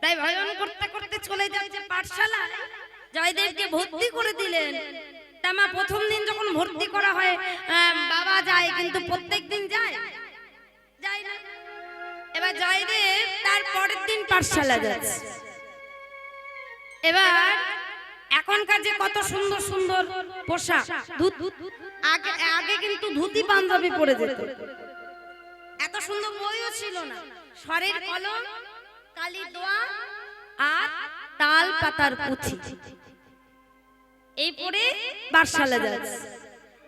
তাই ভজন করতে করতে চলে যাচ্ছে পাঠশালা, জয়দেবকে ভর্তি করে দিলেন। তা মা প্রথম দিন যখন ভর্তি করা হয়, বাবা যায়, কিন্তু প্রত্যেক দিন যায় না। এবার জয়দেব তার পরের দিন পাঠশালা যাচ্ছে। এবার এখনকার যে কত সুন্দর সুন্দর পোশাক, আগে আগে কিন্তু ধুতি পাঞ্জাবি পরে যেত, এত সুন্দর বইও ছিল না, স্বরের কলম, কালি দোয়া আর তাল পাতার পুঁথি, এই পরে পাঠশালা যাচ্ছে।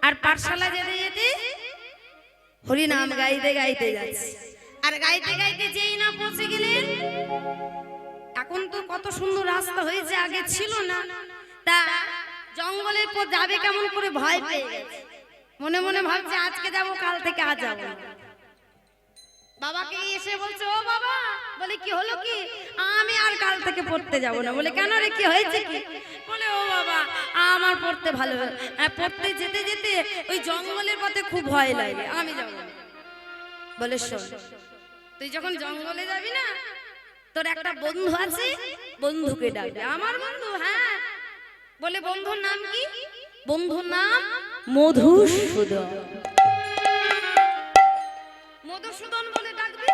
আর পাঠশালা যেতে যেতে হরি নাম গাইতে গাইতে যাচ্ছে। আর গাইতে গাইতে যেই না পৌঁছে গেলেন, এখন তো কত সুন্দর রাস্তা হয়েছে, আগে ছিল না। তা জঙ্গলের পর যাবে কেমন করে ভয় পেয়ে গেছে, মনে মনে ভাবছে আজকে যাব, কাল থেকে আজ যাবো। বাবাকে এসে বলছে, ও বাবা, বলে কি হলো কি? আমি আর কাল থেকে পড়তে যাব না। বলে কেন রে, কি হয়েছে কি? বলে ও বাবা, আমার পড়তে ভালো, পড়তে যেতে যেতে ওই জঙ্গলের পথে খুব ভয় লাগে, আমি যাব না। বলে শোন, তুই যখন জঙ্গলে যাবি না, তোর একটা বন্ধু আছে, বন্ধুকে ডাকবে। আমার বন্ধু? হ্যাঁ। বলে বন্ধুর নাম কি? বন্ধুর নাম মধুসূদন। মধুসূদন বলে ডাকবি,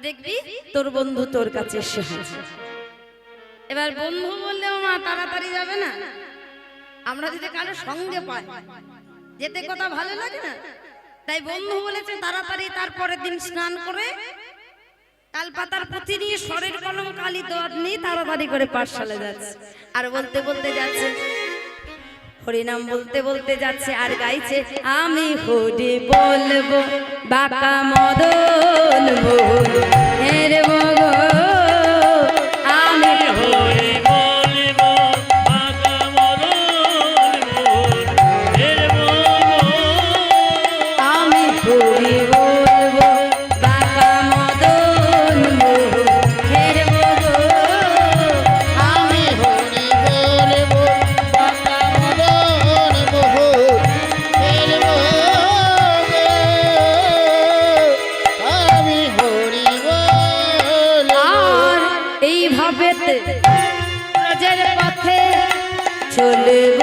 দেখবি তোর বন্ধু তোর কাছে এসে হাজির। এবার বন্ধু বললেও মা তাড়াতাড়ি যাবে না, আমরা যদি কারো সঙ্গে পাই যেতে কথা ভালো লাগে না। তাই বন্ধু বলেছে তাড়াতাড়ি তারপরের দিন স্নান করে তাল পাতার পুঁথি নিয়ে স্বরের কলম কালি দোয়াত নিয়ে তাড়াতাড়ি করে পাঠশালা যাচ্ছে। আর বলতে বলতে যাচ্ছে, হরিনাম বলতে বলতে যাচ্ছে আর গাইছে, আমি হরি বলবো বাঁকা মদন মোহন হের মগ, আমি হরি বলিব বাঁকা মদন মোহনের আমি হরি বলবো বাঁকা মদন মোহন হের মগ, আমি হরি বলবো বাঁকা মদন মোহন হের মগ, আমি হরি বলবো। আর এইভাবেতে ব্রজের পথে চলব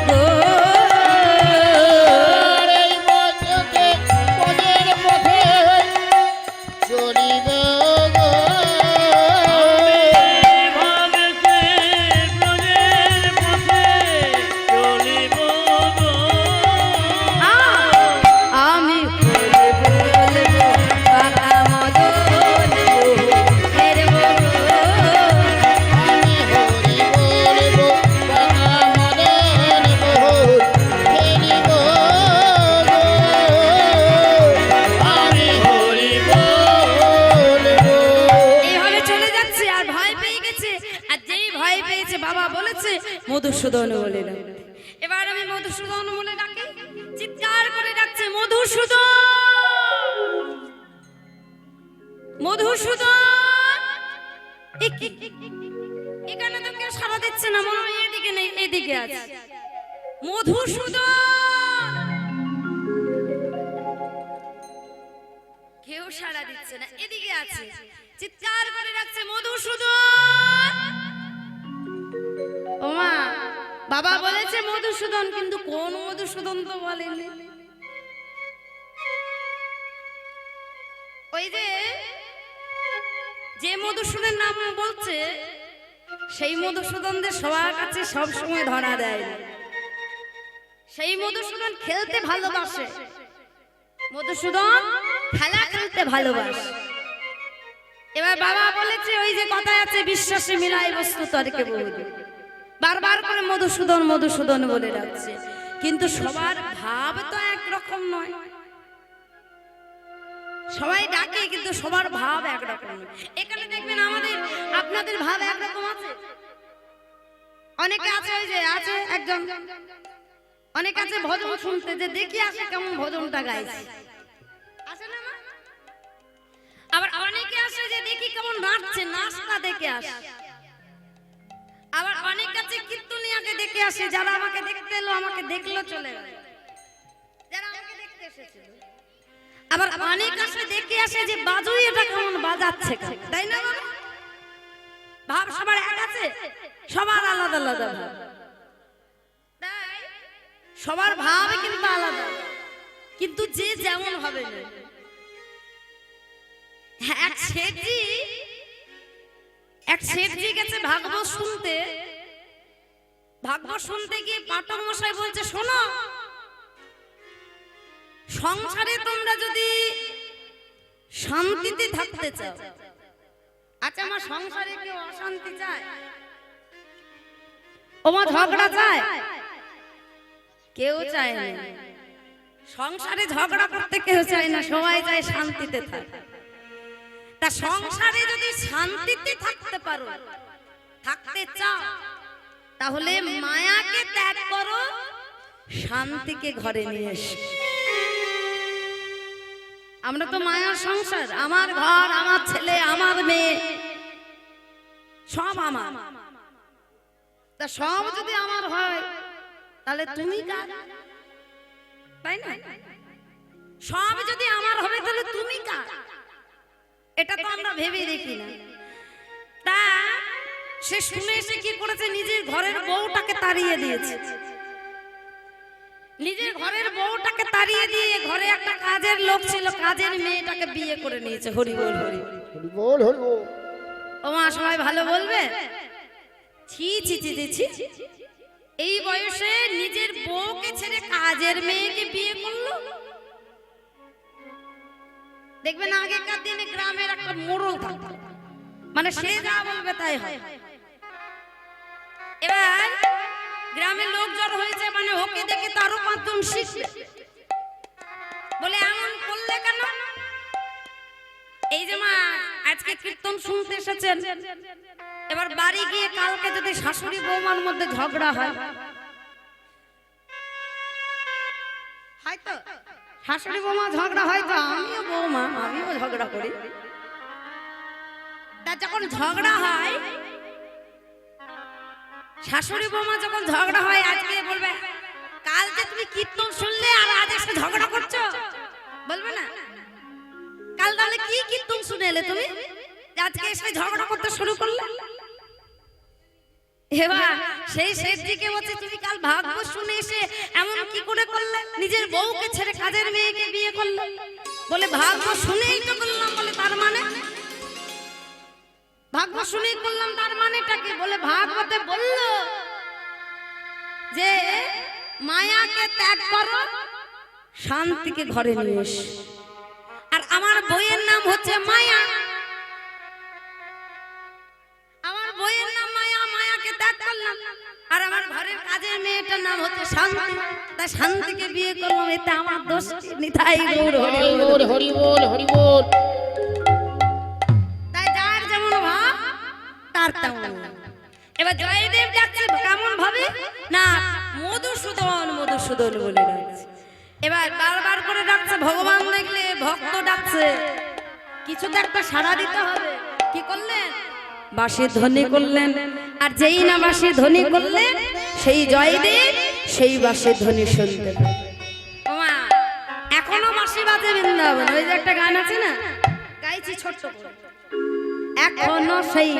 গো, আর এই পথে পদের পথে চলিব গো। ভাবেতে ব্রজের পথে চলিব গো। আমি হরি বলবো বাঁকা মদন মোহন হের মগ, আমি হরি বলবো বাঁকা মদন মোহন হেরি গো। আমি হরি বলবো। এইভাবে চলে যাচ্ছে আর ভয় পেয়ে গেছে, আর যেই ভয় পেয়েছে বাবা বলেছে মধুসূদন বলে ডাকতে। এবার আমি মধুসূদন বলে ডাকি, চিৎকার করে ডাকছে মধুসূদন, মধুসূদন। এ কি? এখানে তো কেউ সাড়া দিচ্ছে না, মনে হয় এদিকে নেই, এদিকে আছে। মধুসূদন, কেউ সাড়া দিচ্ছে না, এদিকে আছে। চিৎকার করে ডাকছে মধুসূদন। ওমা, বাবা বলেছে মধুসূদন, কিন্তু কোন মধুসূদন তো বলেনি। ওই যে মধুসূদনের নাম বলছে সেই মধুসূদনদের সবার কাছে সব সময় ধরা দেয় না। সেই মধুসূদন খেলতে ভালোবাসে, মধুসূদন খেলা খেলতে ভালোবাসে। এবার বাবা বলেছে ওই যে কথা আছে, বিশ্বাসে মিলাই বস্তু তর্কে বহুদূর। বারবার করে মধুসূদন মধুসূদন বলে ডাকছে, কিন্তু সবার ভাব তো একরকম নয়। সবাই ডাকে কিন্তু সবার ভাব একরকম নয়। এখানে দেখবেন আমাদের আপনাদের ভাব একরকম আছে, অনেকে আছে ওই যে আছে একজন, অনেক আছে ভজন শুনতে, যে দেখি আসে কেমন ভজনটা গাইছে, আসে না মা? আবার অনেকে আসে যে দেখি কেমন নাচছে, নাচটা দেখে আসে। আবার অনেক আছে কীর্তনিয়াকে দেখে আসে, যারা আমাকে দেখতে এলো, আমাকে দেখলো চলে গেল, যারা আমাকে দেখতে এসেছিল। আবার অনেক আসে দেখে আসে যে বাজুই এটা কেমন বাজাচ্ছে, তাই না বাবা? ভাব সবার এক আছে, সবার আলাদা আলাদা ভাব, তাই সবার ভাব কিন্তু আলাদা, কিন্তু যে যেমন হবে না। হ্যাঁ, এক শেঠজি গেছে ভাগবত শুনতে। ভাগবত শুনতে গিয়ে পাঠক মশাই বলছে, শোনো, সংসারে তোমরা যদি শান্তিতে থাকতে চাও, আচ্ছা আমার সংসারে কেউ অশান্তি চায়? ওমা ঝগড়া চায়? কেউ চায় না। সংসারে ঝগড়া করতে কেউ চায় না, সবাই চায় শান্তিতে থাকে। তা সংসারে যদি শান্তিতে থাকতে পারো, থাকতে চাও, তাহলে মায়াকে ত্যাগ করো, শান্তিকে ঘরে নিয়ে এসো। আমরা তো মায়ার সংসার, আমার ঘর, আমার ছেলে, আমার মেয়ে, সব আমার। তা সব যদি আমার হয় তাহলে তুমি কার, তাই না? সব যদি আমার হবে তাহলে তুমি কার, এটা তো আমরা ভেবে দেখি না। তা সে শুনে এসে কি করেছে, নিজের ঘরের বউটাকে তাড়িয়ে দিয়েছে। নিজের ঘরের বউটাকে তাড়িয়ে দিয়ে ঘরে একটা কাজের লোক ছিল, কাজের মেয়েটাকে বিয়ে করে নিয়েছে। হরি বল, হরি হরি বল, হরি বল। ও মা, সবাই ভালো বলবে? ছি ছি ছি ছি ছি, এই বয়সে নিজের বউকে ছেড়ে কাজের মেয়েকে বিয়ে করলো। দেখবেন আগেকার দিনে গ্রামের একটা মোড়ল থাকতো, মানে সে যা বলবে তাই হয়। এবার গ্রামের লোক জড়ো হয়েছে, মানে ওকে দেখে তো আরো 5 জন শিখবে। বলে এমন করলে কেন? এই যে মা আজকে কীর্তন শুনতে এসেছেন, এবার বাড়ি গিয়ে কালকে যদি শাশুড়ি বৌমার মধ্যে ঝগড়া হয়, হয়তো শাশুড়ি বৌমা ঝগড়া হয়, তো আমিও বৌমা, আমিও ঝগড়া করি। তা যখন ঝগড়া হয়, শাশুড়ি বৌমা যখন ঝগড়া হয়, আজকে বলবে কালকে তুমি কীর্তন শুনলে আর আজ এসে ঝগড়া করছো, বলবে না? কাল তাহলে কি কীর্তন শুনে এলে তুমি, আজকে এসে ঝগড়া করতে শুরু করলে? এবার সেই শেঠজিকে বলছে তুমি কাল ভাগ্য শুনে এসে এমন কি করে করলে, নিজের বউকে ছেড়ে কাজের মেয়েকে বিয়ে করলে? বলে ভাগ্য শুনেই তো করলাম। বলে তার মানে? ভাগ্য শুনেই করলাম, তার মানেটা কি? বলে ভাগবতে বলল যে মায়াকে ত্যাগ করো, শান্তিকে ঘরে নিয়ে এসো। আর আমার বইয়ের নাম হচ্ছে মায়া, আমার বইয়ের নাম মায়া, মায়াকে ত্যাগ করলাম। আর আমার ঘরের কাজের মেয়েটার নাম হচ্ছে শান্তি, তাই শান্তিকে বিয়ে করলাম। এতে আমার দোষ কি? নিতাই গৌর হরি বল, হরি বল, হরি বল। তাই যার যেমন ভাব তার তেমন। এবার জয়দেব যাচ্ছে কেমন ভাবে না, মধুসূদন মধুসূদন বলে ডাকছে। এবার বারবার করে ডাকছে, ভগবান দেখলে ভক্ত ডাকছে, কিছু তো একটা সাড়া দিতে হবে। কি করলেন? বাঁশি ধ্বনি করলেন। আর যেই না বাঁশি ধ্বনি করলেন, সেই জয়দেব সেই বাঁশির ধ্বনি শুনতে পেলেন। ওমা, এখনো বাঁশি বাজে বৃন্দাবন। ওই যে একটা গান আছে না, গাইছি ছোট্ট করে, এখনো সেই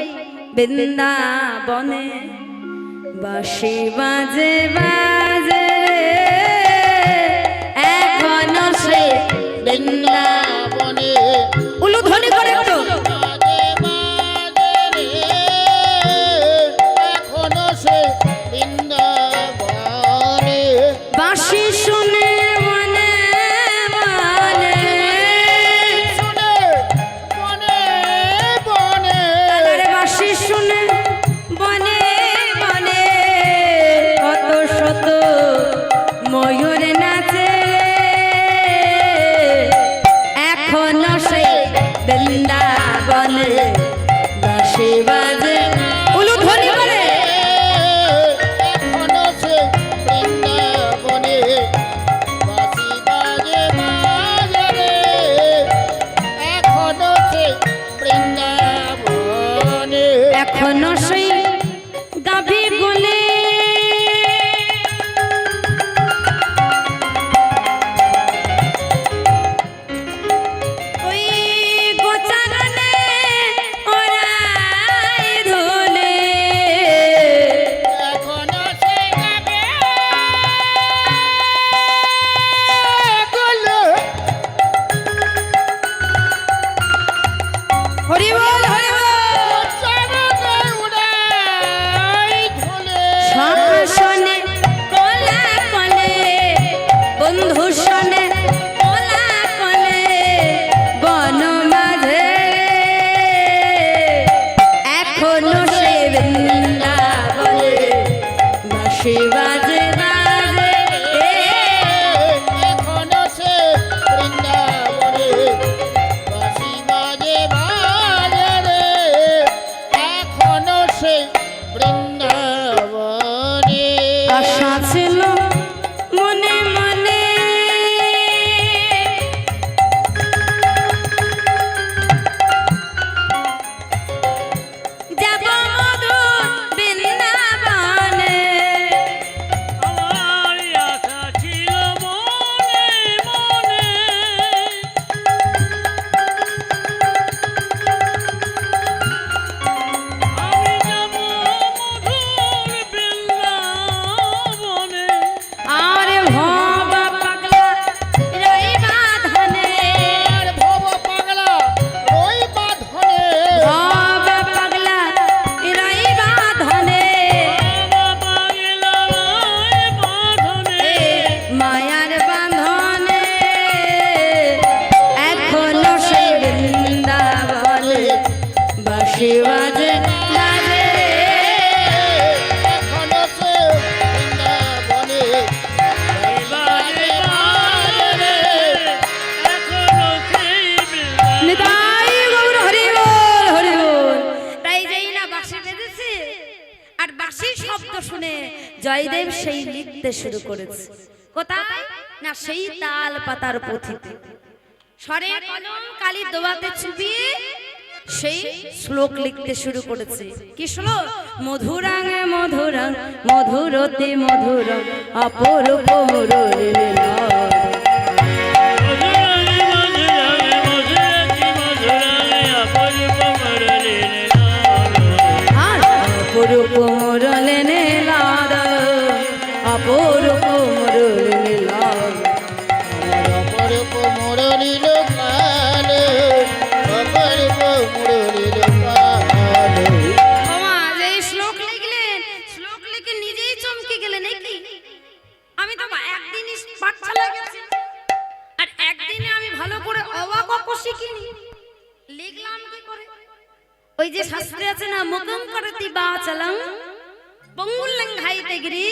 বৃন্দাবনে বাঁশি বাজে বাজে, এখনো সেই বৃন্দাবনে উলু ধ্বনি করে একটু। বাজে বাজে রে, এখনো সে বৃন্দাবনে। বাঁশি শুনে মনে মনে, শুনে বনে বনে, আরে বাঁশি শুনে বনে বনে, কত শত ময়ূর নাচে, এখনো সেই বৃন্দাবনে বাঁশি বাজে। উলু ধ্বনি করে। এখনো সে বৃন্দাবনে বাঁশি বাজে বাজে রে, এখনো সে বৃন্দাবনে। এখনো সেই গাভী বলে, ওই গোচারণে ওরাই ধুলে, এখনো সে গাবে গুলো, হরি বল হরি বল। চরণে উড়াই শুনে জয়দেব সেই লিখতে শুরু করেছে। কোথায় না সেই তাল পাতার পুঁথিতে স্বরে কলম কালি দোয়াতে চুপিয়ে সেই শ্লোক লিখতে শুরু করেছে। কি শ্লোক? মধুরাং মধুরাং মধুরতে মধুরং অপরূপ মুরলীলা। অপরূপ মুরলীলা অপরূপ মুরলীলা। অপরূপ মুরলীর কালে, অপরূপ মুরলীর কালে। ওমা, যে শ্লোক লিখলেন, শ্লোক লিখে নিজেই চমকে গেলেন। নাকি আমি তো একদিনই পাঠশালা গেছি, আর একদিনে আমি ভালো করে অবাক শিখিনি। লিখলাম কি করে? ওই যে শাস্ত্রে আছে না, মুখং করতি বাচলং পঙ্গুলং ঘাইতে গিরি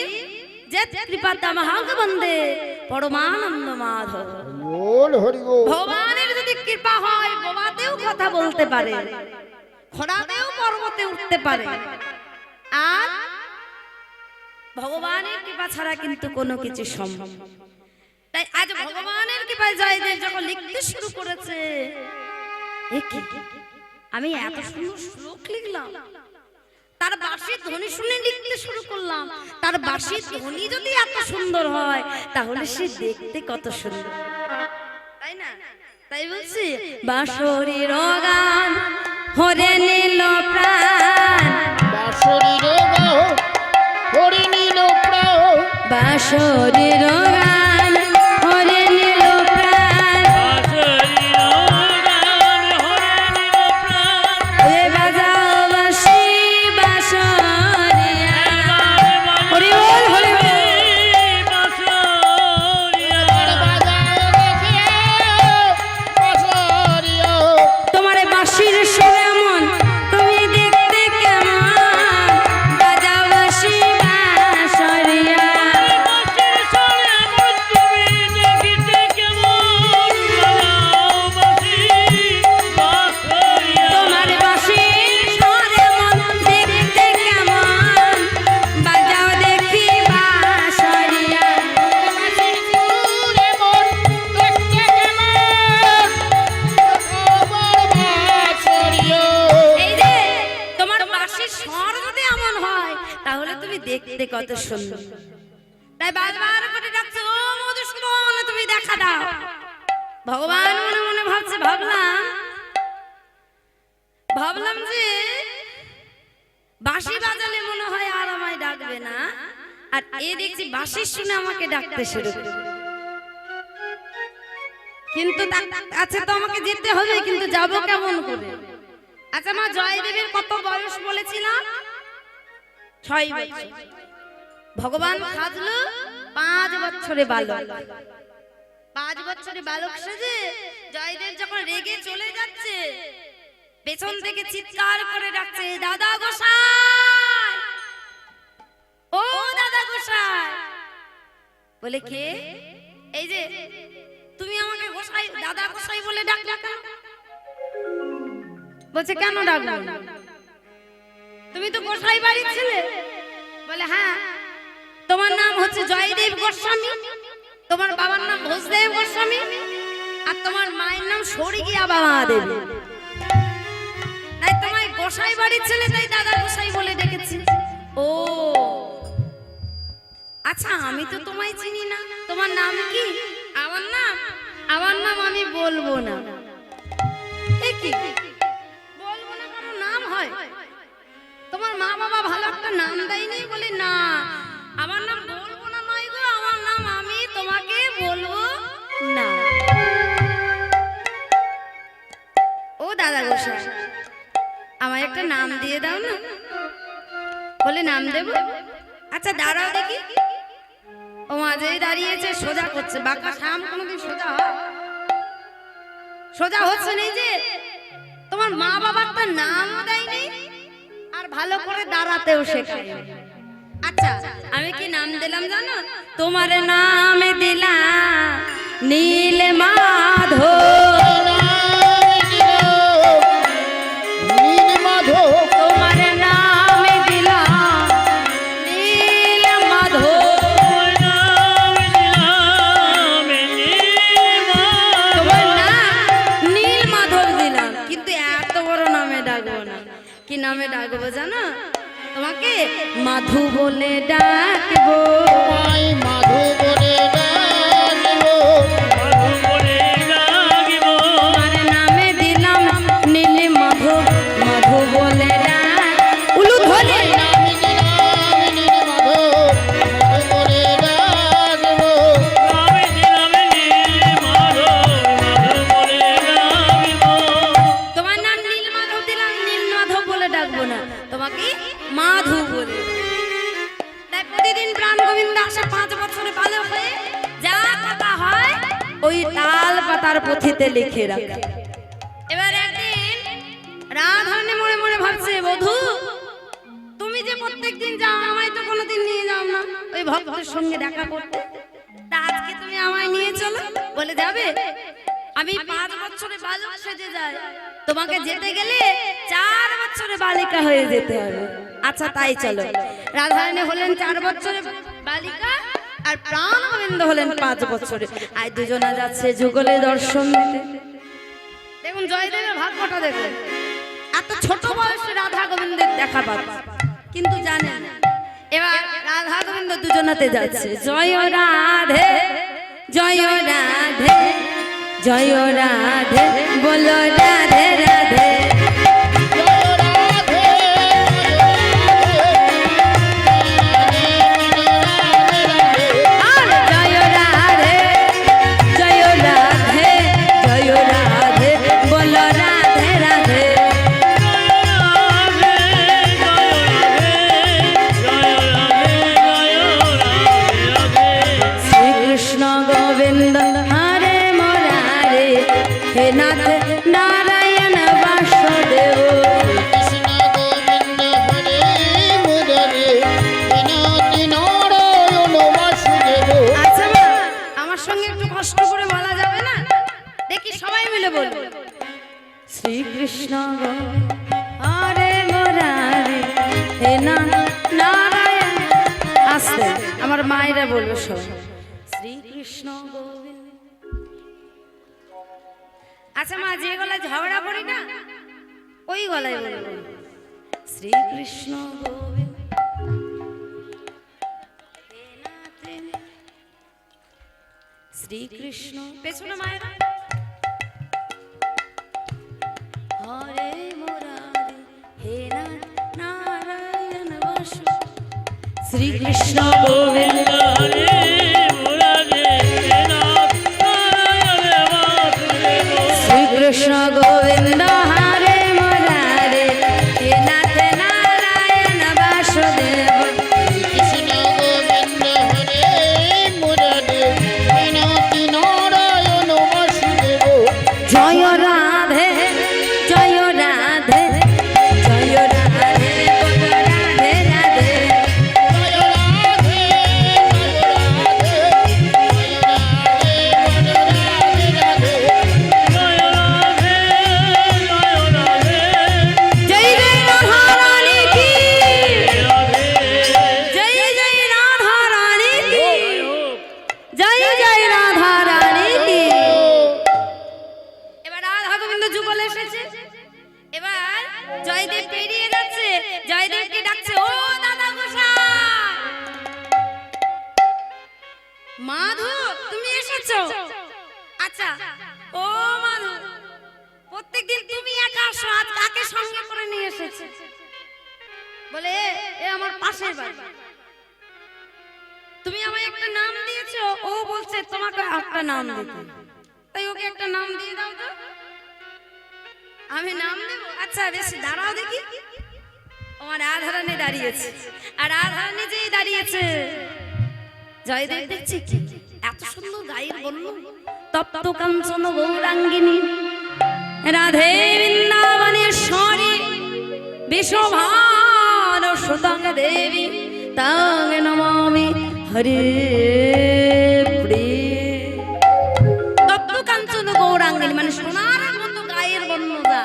যত কৃপাতা মহাগ বন্দে পরমানন্দ মাধব। বল হরি বল। ভগবানের যদি কৃপা হয়, বোবাতেও কথা বলতে পারে, খরাতেও পর্বতে উঠতে পারে। আর ভগবানের কৃপা ছাড়া কিন্তু কোনো কিছু সম্ভব। তাই আজ ভগবানের কৃপায় জয়দেব যখন লিখতে শুরু করেছে, আমি এত সুন্দর শ্লোক লিখলাম, তার বাঁশির ধ্বনি শুনে লিখতে শুরু করলাম। তার বাঁশির ধ্বনি যদি এত সুন্দর হয়, তাহলে সে দেখতে কত সুন্দর, তাই না? তাই বলছি, বাঁশরীর গান হরে নীল প্রাণ, বাঁশরীর গান হরে নীল প্রাণ, বাঁশরীর গান হরে নীল প্রাণ। ওরে বাজাও বাঁশি বাঁশরিয়া, হরি বল হরি বল। তোমার বাঁশির সুর এমন, তুমি দেখতে কেমন, বাজাও বাঁশি বাঁশরিয়া। তোমার বাঁশির সুর এমন, দেখতে কেমন, বাজাও দেখি বাঁশরিয়া। এই যে তোমার বাঁশির স্বর যদি এমন হয়, তাহলে তুমি দেখতে কত সুন্দর। তাই বারবার করে ডাকছে, ও মধুসূদন, তুমি দেখা দাও। ভগবান মনে মনে ভাবছে, ভাবলাম যে বাঁশি বাজালে মনে হয় আর আমায় ডাকবে না, আর এ দেখছি বাঁশির শুনে আমাকে ডাকতে শুরু করে। কিন্তু তার কাছে তো আমাকে যেতে হবে, কিন্তু যাব কেমন করে? আচ্ছা মা, জয়দেবের কত বয়স বলেছিলাম? 6 বছর। ভগবান সাজলো 5 বছরে বালক। 5 বছরে বালক সেজে জয়দেব যখন রেগে চলে যাচ্ছে, পেছন থেকে চিৎকার করে ডাকছে, দাদা গোসাই, ও দাদা গোসাই। বলে কে? এই যে তুমি আমাকে গোসাই, দাদা গোসাই বলে ডাকলে কেন? বলছে কেন ডাকবো? তুমি তো গোসাই বাড়ির ছেলে। বলে হ্যাঁ। তোমার নাম হচ্ছে জয়দেব গোস্বামী, তোমার বাবার নাম ভোজদেব গোস্বামী, আর তোমার মায়ের নাম স্বর্গীয়া বাবা দেবী। তাই তোমায় গোসাই বাড়ির ছেলে, তাই দাদা গোসাই বলে ডেকেছি। ও আচ্ছা, আমি তো তোমায় চিনি না, তোমার নাম কি? আমার নাম আমি বলবো না। কি বলবো না? কোনো নাম হয়? তোমার মা বাবা ভালো একটা নাম দেয়নি বলে না, আমার নাম বলবো না নয় গো, আমার নাম আমি তোমাকে বলবো না। ও দাদা গোসাই, আমায় একটা নাম দিয়ে দাও না। বলে নাম দেব? আচ্ছা দাঁড়াও দেখি। ও মাঝেই দাঁড়িয়েছে, সোজা করছে। বাঁকা শাম কোনোদিন সোজা হয়? সোজা হচ্ছে নেই যে। তোমার মা বাবা একটা নামও দেয়নি, আর ভালো করে দাঁড়াতেও শেখায়। আচ্ছা আমি কি নাম দিলাম জানো? তোমার নাম দিলাম নীল মাধব। তোমার নাম দিলাম নীল কি নামে ডাকবো জানো? তোমাকে মাধু বলে ডাকবো। তোমায় মাধু বলে ডাকবো। মাধু বলে ডাকিব। তোমার নামে দিলাম নীল মাধু, মাধু বলে ডাক। উলু ধরে নামে দিলাম নীল মাধব, মাধব বলে ডাকবো। নামে দিলাম নীল মাধব, মাধব বলে ডাকিব। তোমার নাম নীল মাধব দিলাম, নীল মাধব বলে ডাকবো না, তোমাকে মাধু বলে। তাই প্রতিদিন প্রাণ গোবিন্দ আসে 5 বছরে বালক হয়ে, যা কথা হয় ওই তাল পাতার পুঁথিতে লিখে রাখে। এবার একদিন রাধারানী মনে মনে ভাবছে, বধূ তুমি যে প্রত্যেকদিন যাও, আমায় তো কোনোদিন নিয়ে যাও না ওই ভক্তের সঙ্গে দেখা করতে, তা আজকে তুমি আমায় নিয়ে চলো। বলে যাবে? আমি 5 বছরে বালক সেজে যাই, তোমাকে যেতে গেলে 4 বছরে বালিকা হয়ে যেতে হবে। আচ্ছা তাই চলো। রাধারানী হলেন 4 বছরে বালিকা, আর প্রাণ গোবিন্দ হলেন 5 বছরে। আর দুজনা যাচ্ছে যুগলে দর্শন দিতে। দেখুন জয়দেবের ভাগ্যটা দেখুন, এত ছোট বয়সে রাধা গোবিন্দের দেখা পাচ্ছে, কিন্তু জানে না। এবার রাধা গোবিন্দ দুজনাতে যাচ্ছে। জয় রাধে, জয় রাধে, জয় রাধে, বলো রাধে রাধে। জয় রাধে, আর জয় রাধে, জয় রাধে, জয় রাধে, বলো রাধে রাধে। শ্রীকৃষ্ণ গোবিন্দ হরে মুরারে, হে নাথ নারায়ণ বাসুদেব। কৃষ্ণ গোবিন্দ হরে মুরারে, বিনাতি নারায়ণ বাসুদেব। আচ্ছা মা, আমার সঙ্গে একটু কষ্ট করে বলা যাবে না? দেখি সবাই মিলে বলবো। শ্রীকৃষ্ণ হরে মুরারে, হে নাথ নারায়ণ। আস্তে, আমার মায়েরা বলবে সব। শ্রীকৃষ্ণ গোবিন্দ। আচ্ছা মা, যে গলায় ঝগড়া করি না ওই গলায় বলবো। শ্রীকৃষ্ণ গোবিন্দ, হে নাথ। শ্রীকৃষ্ণ পেছনে মায়েরা। হরে মুরারি, হে নাথ নারায়ণ বাসু। শ্রীকৃষ্ণ গোবিন্দ, শ্রীকৃষ্ণ গোবিন্দ হরে মুরারে, হে নাথ নারায়ণ বাসুদেব। কৃষ্ণ গোবিন্দ হরে মুরারে, বিনাতি নারায়ণ বাসুদেব। জয় রাধে, জয় রাধে, জয় রাধে, বলো রাধে রাধে। জয় রাধে, জয় রাধে, জয় রাধে, রাধে রাধে। জয় জয় রাধা রানী কি, জয় জয় রাধা রানী কি, জয় জয় রাধা রানী কি। এবার রাধা গোবিন্দ যুগলে এসেছে। এবার জয়দেব পেরিয়ে যাচ্ছে, জয়দেবকে ডাকছে, ও দাদা গোসাই। মাধু তুমি এসেছো? আচ্ছা ও মাধু, প্রত্যেকদিন তুমি একা আসো, আজ কাকে সঙ্গে করে নিয়ে এসেছে? বলে এ আমার পাশের বাড়ি। তুমি আমায় একটা নাম দিয়েছো, ও বলছে তোমাকে একটা নাম দিতে, তাই ওকে একটা নাম দিয়ে দাও তো। আমি নাম দেব? আচ্ছা বেশ, দাঁড়াও দেখি। আমার রাধারানী দাঁড়িয়েছে, আর রাধারানী যেই দাঁড়িয়েছে, জয়দেব দেখছি কি এত সুন্দর গায়ের বর্ণ, তপ্ত কাঞ্চন গৌরাঙ্গিনী, রাধে বৃন্দাবনেশ্বরী, বিশ্বভান সুতং দেবী, তাং নমামি হরে প্রিয়। তপ্ত কাঞ্চন গৌরাঙ্গিনী মানে সোনার মতো গায়ের বর্ণদা,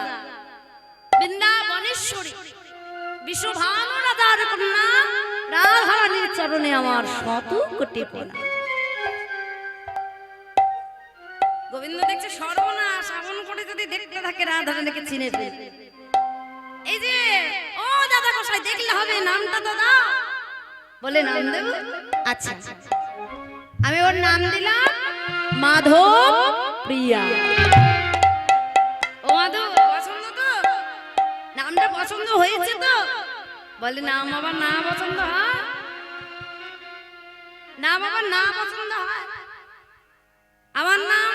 বৃন্দাবনেশ্বরী, বিশ্বভান রাধার কন্যা রাধারানীর চরণে আমার শত কোটি প্রণাম। গোবিন্দ দেখছে সর্বনাশ, এমন করে যদি দেখতে থাকে রাধারানীকে চিনে ফেলবে। এই যে ও দাদা গোসাই দেখলে হবে নামটা দাদা বলে নাম দেব। আচ্ছা আমি ওর নাম দিলাম মাধব প্রিয়া। ও মাধব পছন্দ তো, নামটা পছন্দ হয়েছে তো? বলে নাম আবার না পছন্দ হয়, নাম আবার না পছন্দ হয়। আমার নাম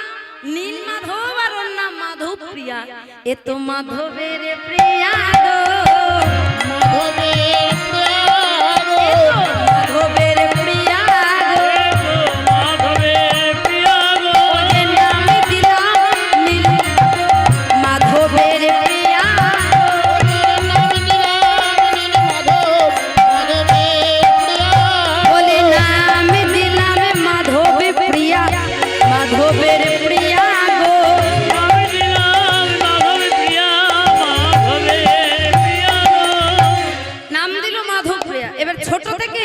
নীল মাধব আর ওর নাম মাধব প্রিয়া। এ তো মাধবের প্রিয়া গো, মাধবের প্রিয়া গো, মাধবের প্রিয়া গো, মাধবের প্রিয়া গো, ওরে নাম দিলাম নীল মাধবের প্রিয়া। ওদের নাম দিলাম নীল মাধব, মাধবের প্রিয়া। বলে নাম দিলাম মাধব প্রিয়া, মাধবের প্রিয়া গো। আমি দিলাম মাধব প্রিয়া, মাধবের প্রিয়া গো। নাম দিল মাধব প্রিয়া। এবার ছোট থেকে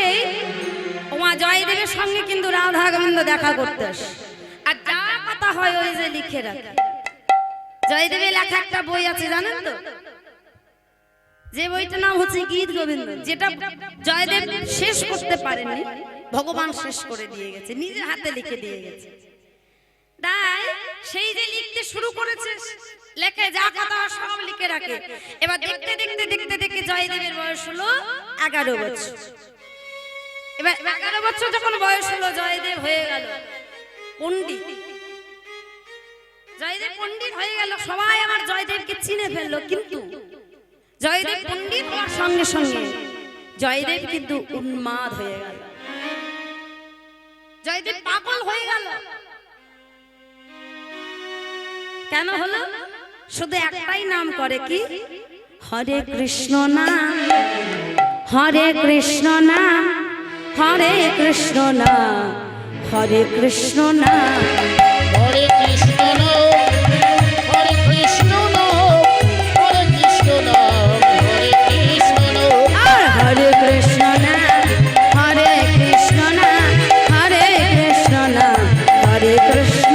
ওমা জয়দেবের সঙ্গে কিন্তু রাধা গোবিন্দ দেখা করতে আসে, আর যা কথা হয় ওই যে লিখে রাখে। জয়দেবের লেখা একটা বই আছে জানেন তো, যে বইটার নাম হচ্ছে গীত গোবিন্দ, যেটা জয়দেব শেষ করতে পারেননি, ভগবান শেষ করে দিয়ে গেছে, নিজের হাতে লিখে দিয়ে গেছে। তাই সেই যে লিখতে শুরু করেছে, লেখে যা কথা হয় সব লিখে রাখে। এবার দেখতে দেখতে দেখতে দেখতে জয়দেবের বয়স হলো 11 বছর। এবার 11 বছর যখন বয়স হলো, জয়দেব হয়ে গেল পণ্ডিত। জয়দেব পণ্ডিত হয়ে গেল, সবাই আমার জয়দেবকে চিনে ফেললো। কিন্তু জয়দেব পণ্ডিত হওয়ার সঙ্গে সঙ্গে জয়দেব কিন্তু উন্মাদ হয়ে গেল, জয়দেব পাগল হয়ে গেল। কেন হলো? শুধু একটাই নাম করে, কি হরে কৃষ্ণ নাম, হরে কৃষ্ণ নাম, হরে কৃষ্ণ নাম, হরে কৃষ্ণ নাম। হরে কৃষ্ণ নাম, হরে কৃষ্ণ নাম, হরে কৃষ্ণ নাম, হরে কৃষ্ণ নাম। আর হরে কৃষ্ণ নাম, হরে কৃষ্ণ নাম, হরে কৃষ্ণ নাম, হরে কৃষ্ণ